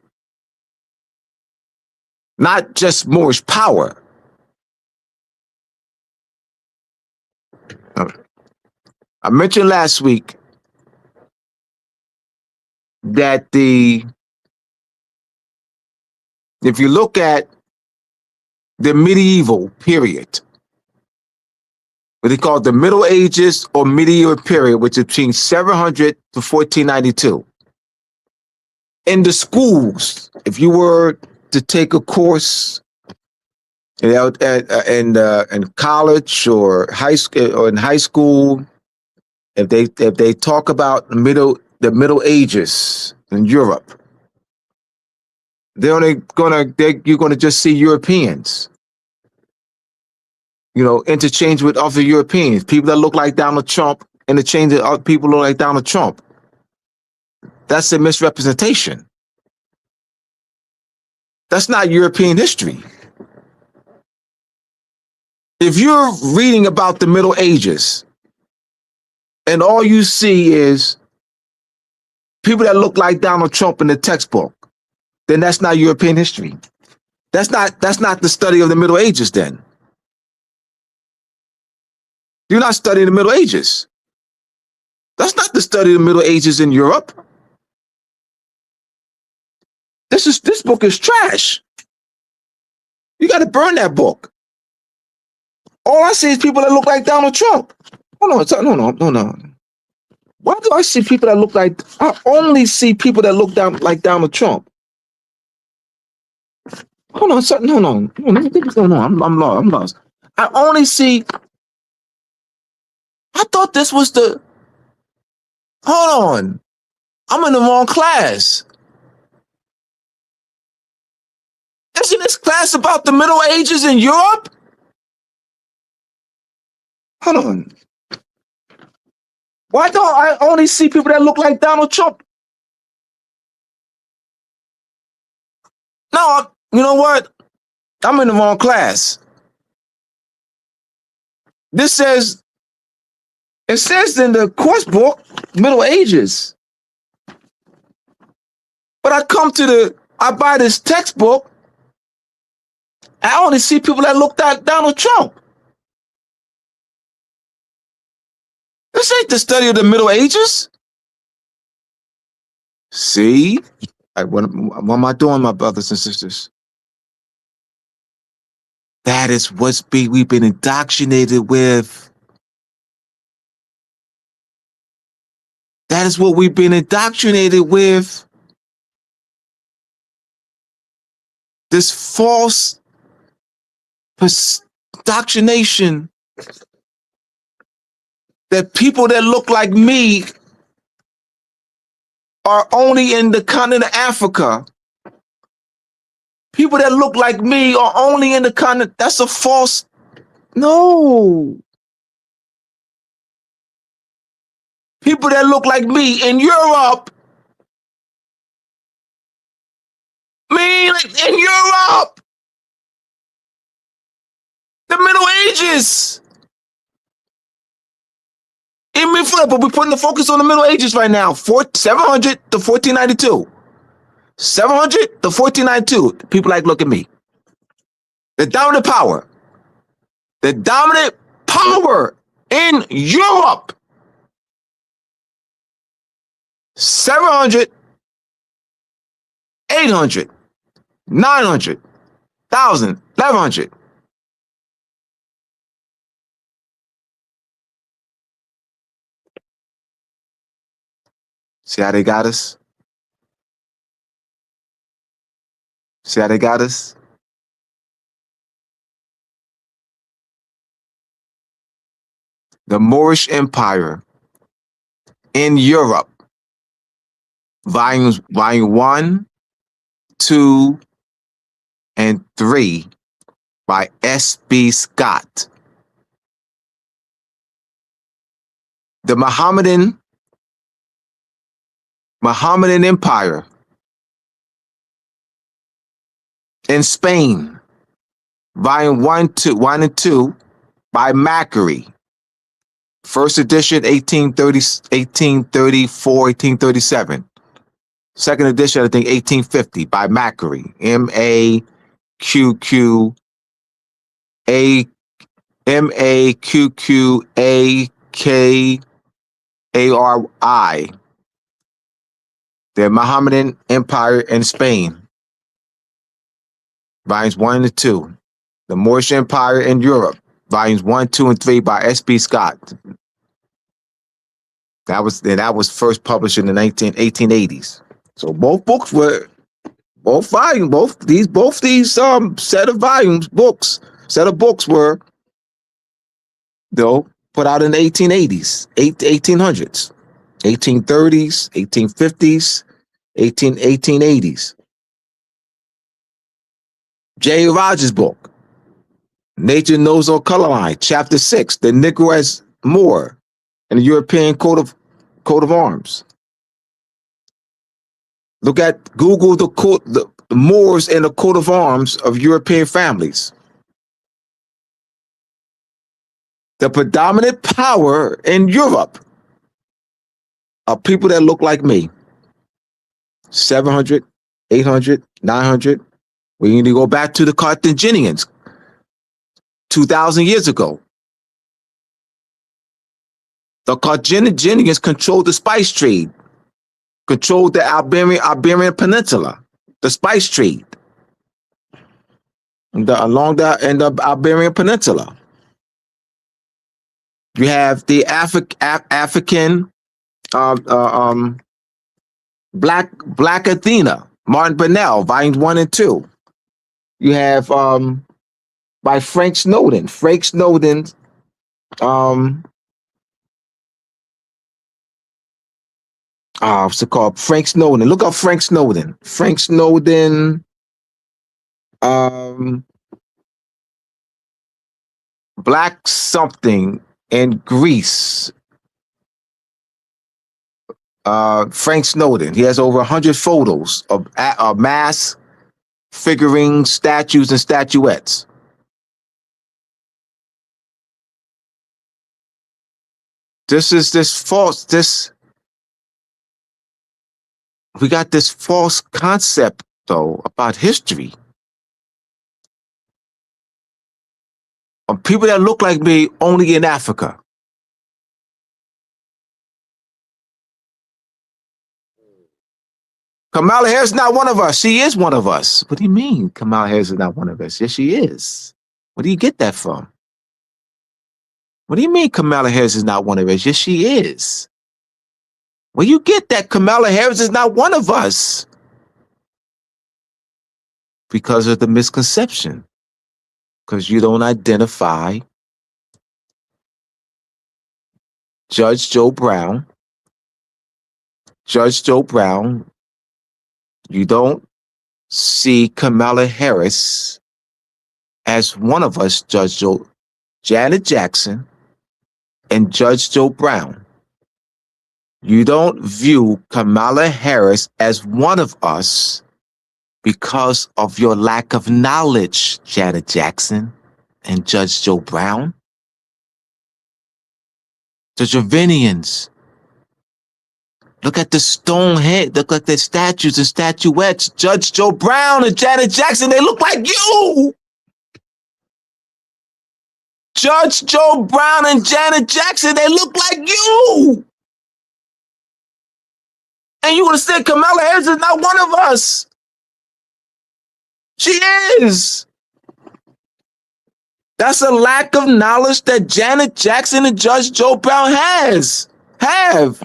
not just Moorish power. I mentioned last week that if you look at the medieval period, what they call the Middle Ages or medieval period, which is between 700 to 1492. In the schools, if you were to take a course in college or high school, or in high school, if they talk about the Middle Ages in Europe, you're gonna just see Europeans, interchange with other Europeans, people that look like Donald Trump, interchange with other people who look like Donald Trump. That's a misrepresentation. That's not European history. If you're reading about the Middle Ages and all you see is people that look like Donald Trump in the textbook, then that's not European history. That's not the study of the Middle Ages then. You're not studying the Middle Ages. That's not the study of the Middle Ages in Europe. This book is trash. You got to burn that book. All I see is people that look like Donald Trump. No. Why do I see people that look like? I only see people that look like Donald Trump. Hold on, something. Hold on. Let me think what's going on. I'm lost. I'm lost. I only see. I thought this was the. Hold on. I'm in the wrong class. Isn't this class about the Middle Ages in Europe? Hold on. Why don't I only see people that look like Donald Trump? No, you know what? I'm in the wrong class. It says in the course book, Middle Ages. But I buy this textbook, I only see people that look like Donald Trump. This ain't the study of the Middle Ages. See? What am I doing, my brothers and sisters? That is we've been indoctrinated with. That is what we've been indoctrinated with. This false indoctrination that people that look like me are only in the continent of Africa. People that look like me are only in the continent. That's a false. No. People that look like me in Europe. Me in Europe. The Middle Ages. But we're putting the focus on the Middle Ages right now. 700 to 1492. 700 to 1492. People like, look at me. The dominant power. The dominant power in Europe. 700, 800, 900, 1,000, 1,100. See how they got us? See how they got us? The Moorish Empire in Europe. Volume 1, 2, and 3 by S.B. Scott. The Mohammedan Empire in Spain. Volume 1 and 2 by Macquarie. First edition 1834, 1837. Second edition, I think 1850 by Macquarie. Maqqaqqari. The Mohammedan Empire in Spain. Volumes 1 and 2. The Moorish Empire in Europe. Volumes 1, 2, and 3 by S.B. Scott. That was first published in the 1880s. So both books were both these set of books were put out in the 1880s, 1800s, 1830s, 1850s, 1880s. J. Rogers' book, Nature Knows No Color Line, Chapter 6, The Negro as Moor and the European Coat of Arms. Google the Moors and the coat of arms of European families. The predominant power in Europe are people that look like me. 700, 800, 900. We need to go back to the Carthaginians 2,000 years ago. The Carthaginians controlled the spice trade, controlled the Iberian Peninsula, the spice trade, along the Iberian Peninsula. You have the African Black Athena, Martin Burnell, volumes 1 and 2. You have by Frank Snowden. Frank Snowden, what's it called? Frank Snowden. Look up Frank Snowden. Frank Snowden, um, black something in Greece. Frank Snowden. He has over 100 photos of mass figurines, statues, and statuettes. We got this false concept though about history. Of people that look like me only in Africa. Kamala Harris is not one of us. She is one of us. What do you mean Kamala Harris is not one of us? Yes, she is. Where do you get that from? What do you mean Kamala Harris is not one of us? Yes, she is. Where you get that Kamala Harris is not one of us? Because of the misconception. Because you don't identify Judge Joe Brown. Judge Joe Brown, you don't see Kamala Harris as one of us, Judge Joe, Janet Jackson, and Judge Joe Brown. You don't view Kamala Harris as one of us because of your lack of knowledge, Janet Jackson and Judge Joe Brown. The Javinians. Look at the stone head. Look at the statues and statuettes. Judge Joe Brown and Janet Jackson, they look like you. Judge Joe Brown and Janet Jackson, they look like you. And you would have said Kamala Harris is not one of us. She is. That's a lack of knowledge that Janet Jackson and Judge Joe Brown have.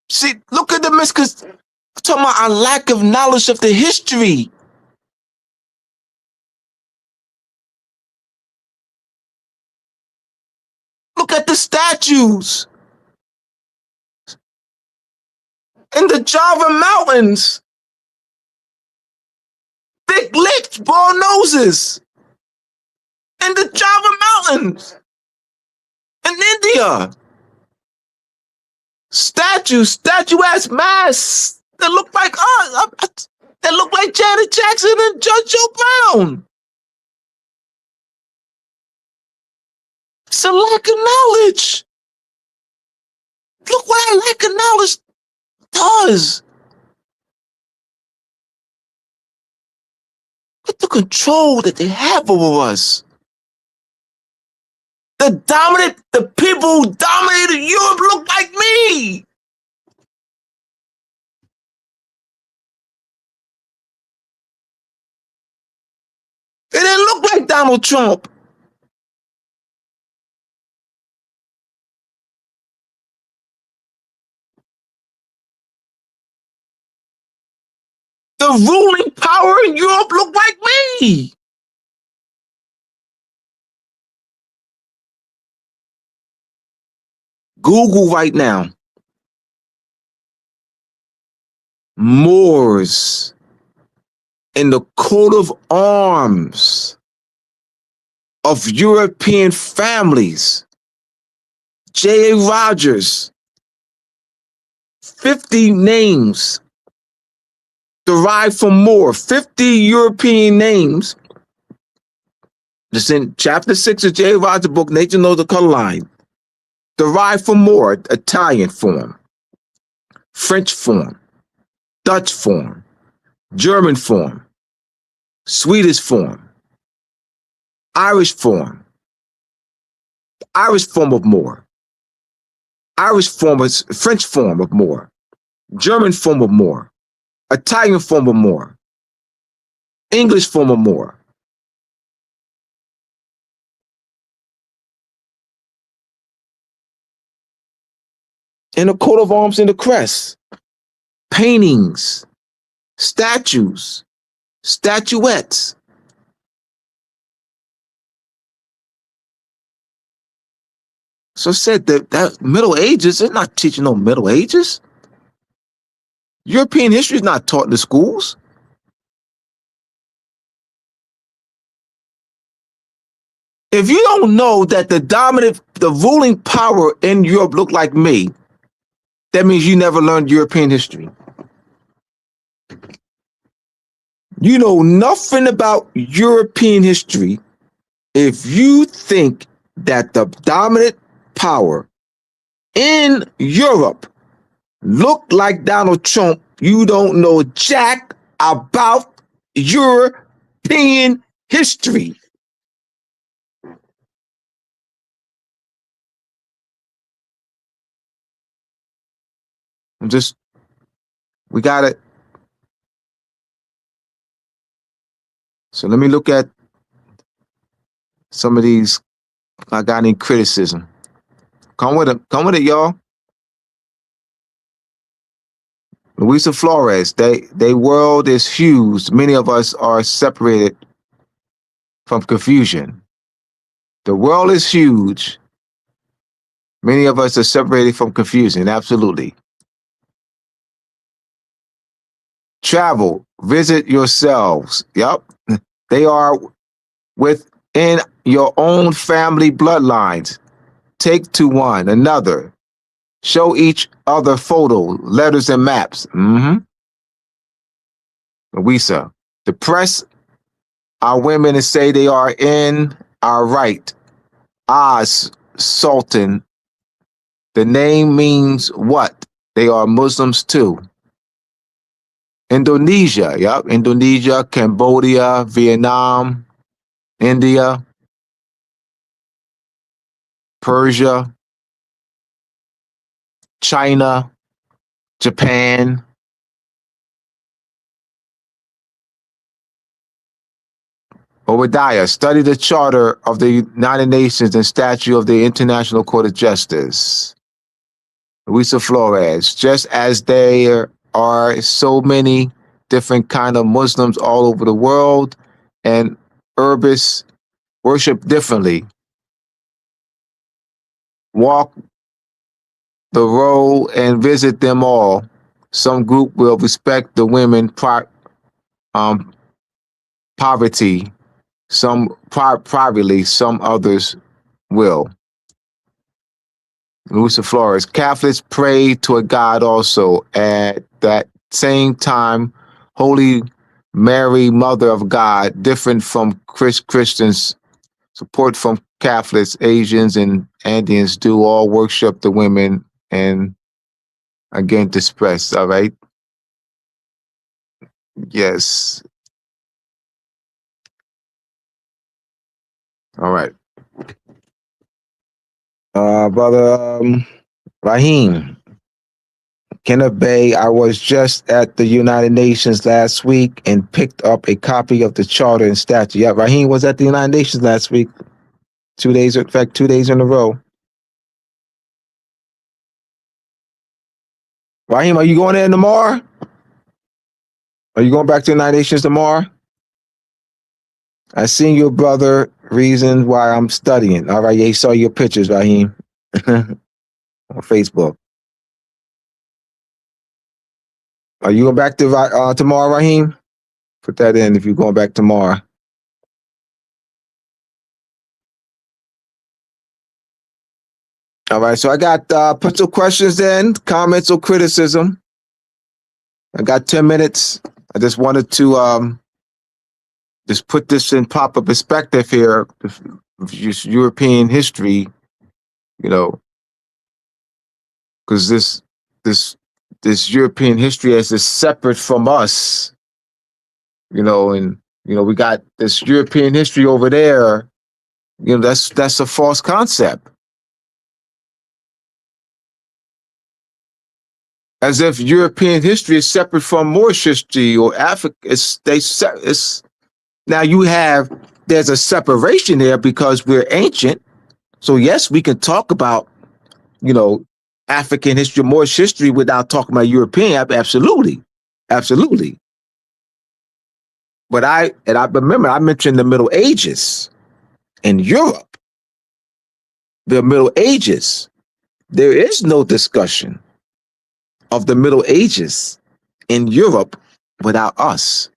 See, look at the I'm talking about a lack of knowledge of the history. Look at the statues in the Java Mountains. Thick lips, broad noses. In the Java Mountains. In India. Statuettes, masks that look like us. That look like Janet Jackson and Judge Joe Brown. It's a lack of knowledge. Look what a lack of knowledge does. Look at the control that they have over us. The people who dominated Europe look like me. They didn't look like Donald Trump. The ruling power in Europe look like me. Google right now. Moors in the coat of arms of European families. J.A. Rogers. 50 names derived from Moor. 50 European names. This in chapter 6 of J.A. Rogers' book, Nature Knows the Color Line. Derived from Moor, Italian form, French form, Dutch form, German form, Swedish form, Irish form of Moor, French form of Moor, German form of Moor, Italian form of Moor, English form of Moor. And the coat of arms and the crest, paintings, statues, statuettes. So said that Middle Ages, they're not teaching no Middle Ages. European history is not taught in the schools. If you don't know that the ruling power in Europe looked like me, that means you never learned European history. You know nothing about European history if you think that the dominant power in Europe looked like Donald Trump. You don't know jack about European history. We got it. So let me look at some of these I got in criticism. Come with it, y'all. Luisa Flores, they world is huge. Many of us are separated from confusion. The world is huge. Many of us are separated from confusion. Absolutely. Travel, visit yourselves. Yep. They are within your own family bloodlines. Take to one another. Show each other photos, letters, and maps. Louisa, depress our women and say they are in our right. Oz, Sultan. The name means what? They are Muslims too. Indonesia, yep. Indonesia, Cambodia, Vietnam, India, Persia, China, Japan. Obadiah, study the Charter of the United Nations and Statute of the International Court of Justice. Luisa Flores, just as there are so many different kind of Muslims all over the world and Urbis worship differently. Walk the road and visit them all. Some group will respect the women poverty, some privately, some others will. Luisa Flores, Catholics pray to a God also. At that same time, Holy Mary, Mother of God, different from Christians, support from Catholics, Asians, and Indians do all worship the women and again dispress. All right. Yes. All right. Brother Raheem, Kenneth Bay, I was just at the United Nations last week and picked up a copy of the Charter and Statute. Yeah, Raheem was at the United Nations last week. 2 days, in fact, 2 days in a row. Raheem, are you going there tomorrow? Are you going back to the United Nations tomorrow? I seen your brother, reason why I'm studying. All right, yeah, he saw your pictures, Raheem, on Facebook. Are you going back to tomorrow, Raheem? Put that in if you're going back tomorrow. All right, so I got put some questions in, comments or criticism. I got 10 minutes. I just wanted to just put this in proper perspective here, just European history, you know, because this European history is separate from us, you know, and you know we got this European history over there. You know, that's a false concept. As if European history is separate from Moorish history or Africa. It's now there's a separation there because we're ancient. So yes, we can talk about, you know, African history, Moorish history without talking about European. Absolutely. Absolutely. But I remember I mentioned the Middle Ages in Europe. The Middle Ages. There is no discussion of the Middle Ages in Europe without us.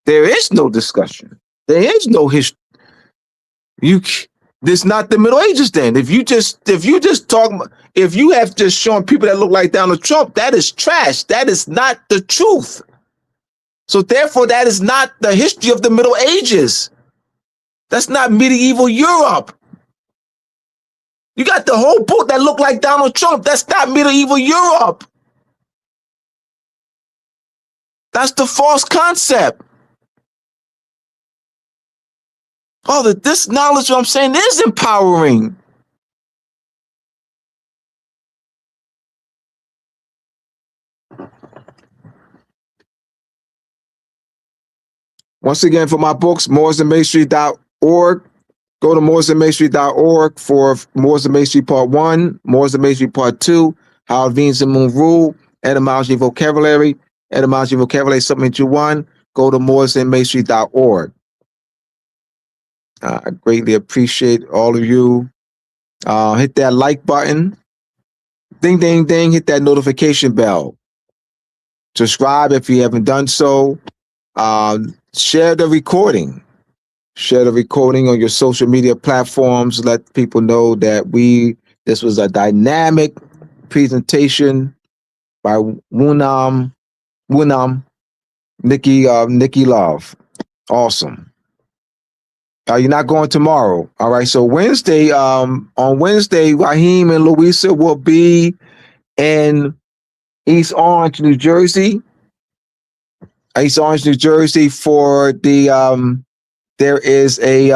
There is no discussion. There is no history. This not the Middle Ages. Then, if you just talk, if you have just shown people that look like Donald Trump, that is trash. That is not the truth. So therefore, that is not the history of the Middle Ages. That's not medieval Europe. You got the whole book that look like Donald Trump. That's not medieval Europe. That's the false concept. Oh, this knowledge, what I'm saying, is empowering. Once again, for my books, mooresandmasonry.org. Go to mooresandmasonry.org for Moors and Masonry Part 1, Moors and Masonry Part 2, How Venus and Moon Rule, Etymology and Vocabulary, Etymology and Vocabulary Supplement 1. Go to mooresandmasonry.org. I greatly appreciate all of you. Hit that like button. Ding, ding, ding. Hit that notification bell. Subscribe if you haven't done so. Share the recording. Share the recording on your social media platforms. Let people know that this was a dynamic presentation by Wunam, Nikki Love. Awesome. You're not going tomorrow. All right. So Wednesday, on Wednesday, Raheem and Louisa will be in East Orange, New Jersey. East Orange, New Jersey for the there is a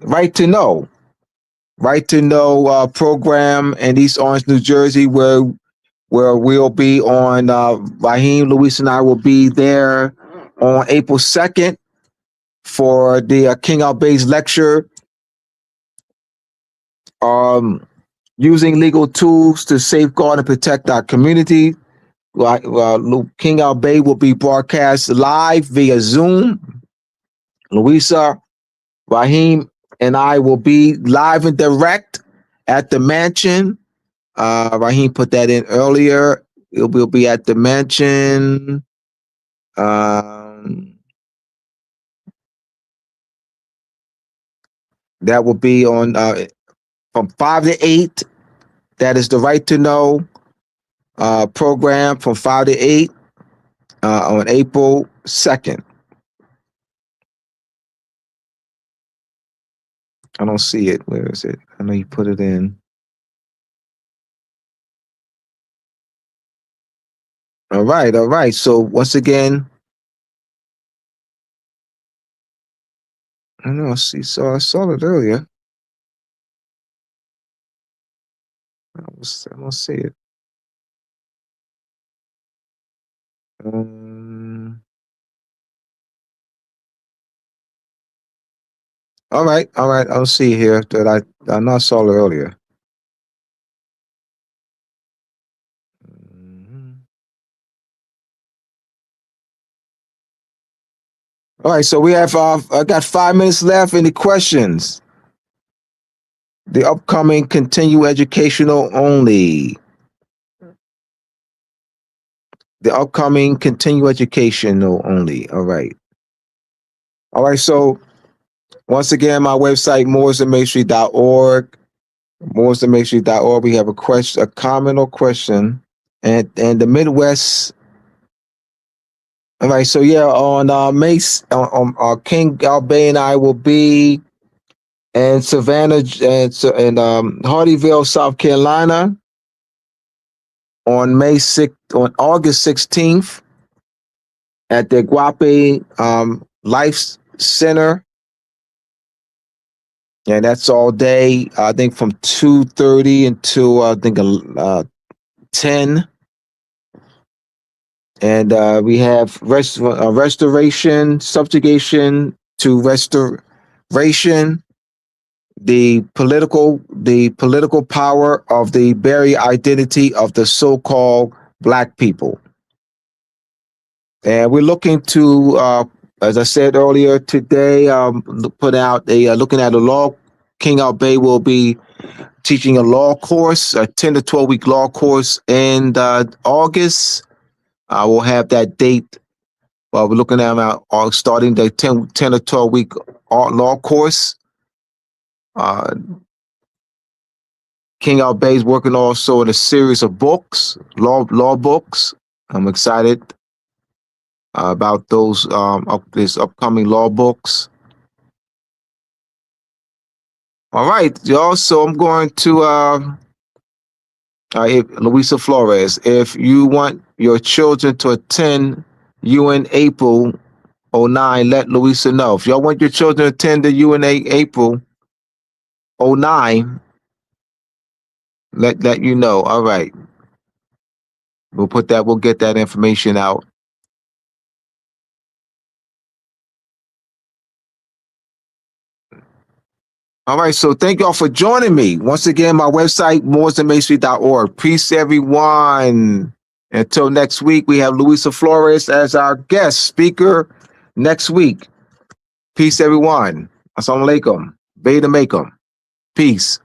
Right to Know program in East Orange, New Jersey, where we'll be on Raheem, Louisa, and I will be there on April 2nd for the King Albay's lecture, using legal tools to safeguard and protect our community. King Albay will be broadcast live via Zoom. Louisa, Raheem, and I will be live and direct at the mansion. Raheem put that in earlier. We'll be at the mansion. That will be on from 5 to 8. That is the Right to Know program from 5 to 8 on April 2nd. I don't see it. Where is it? I know you put it in. All right. So once again, I know I saw it earlier. I don't see it. All right. I'll see here that I know I saw it earlier. All right, so we have I got 5 minutes left. Any questions? The upcoming continue educational only. The upcoming continue educational only. All right. So once again, my website, mooresandmasonry.org. mooresandmasonry.org. We have a comment or question. And the Midwest. All right, so yeah, on King Albay and I will be in Savannah and Hardyville, South Carolina on August 16th at the Guape Life Center. And that's all day, I think from 2:30 until I think 10. And we have restoration, subjugation to restoration, the political power of the buried identity of the so-called Black people. And we're looking to As I said earlier today, put out a looking at a law. King Out Bay will be teaching a law course, a 10 to 12 week law course in August. We'll have that date. We're looking at starting the 10 or 12 week law course. King Out Bay is working also in a series of books, law books. I'm excited about those this upcoming law books. All right, y'all. So I'm going to Luisa Flores. If you want your children to attend UN April '09, let Luisa know. If y'all want your children to attend the UNA April '09, let you know. All right. We'll get that information out. All right, so thank y'all for joining me. Once again, my website, mooresandmasonry.org. Peace, everyone. Until next week, we have Luisa Flores as our guest speaker next week. Peace, everyone. Assalamu alaikum. Veda Makum. Peace.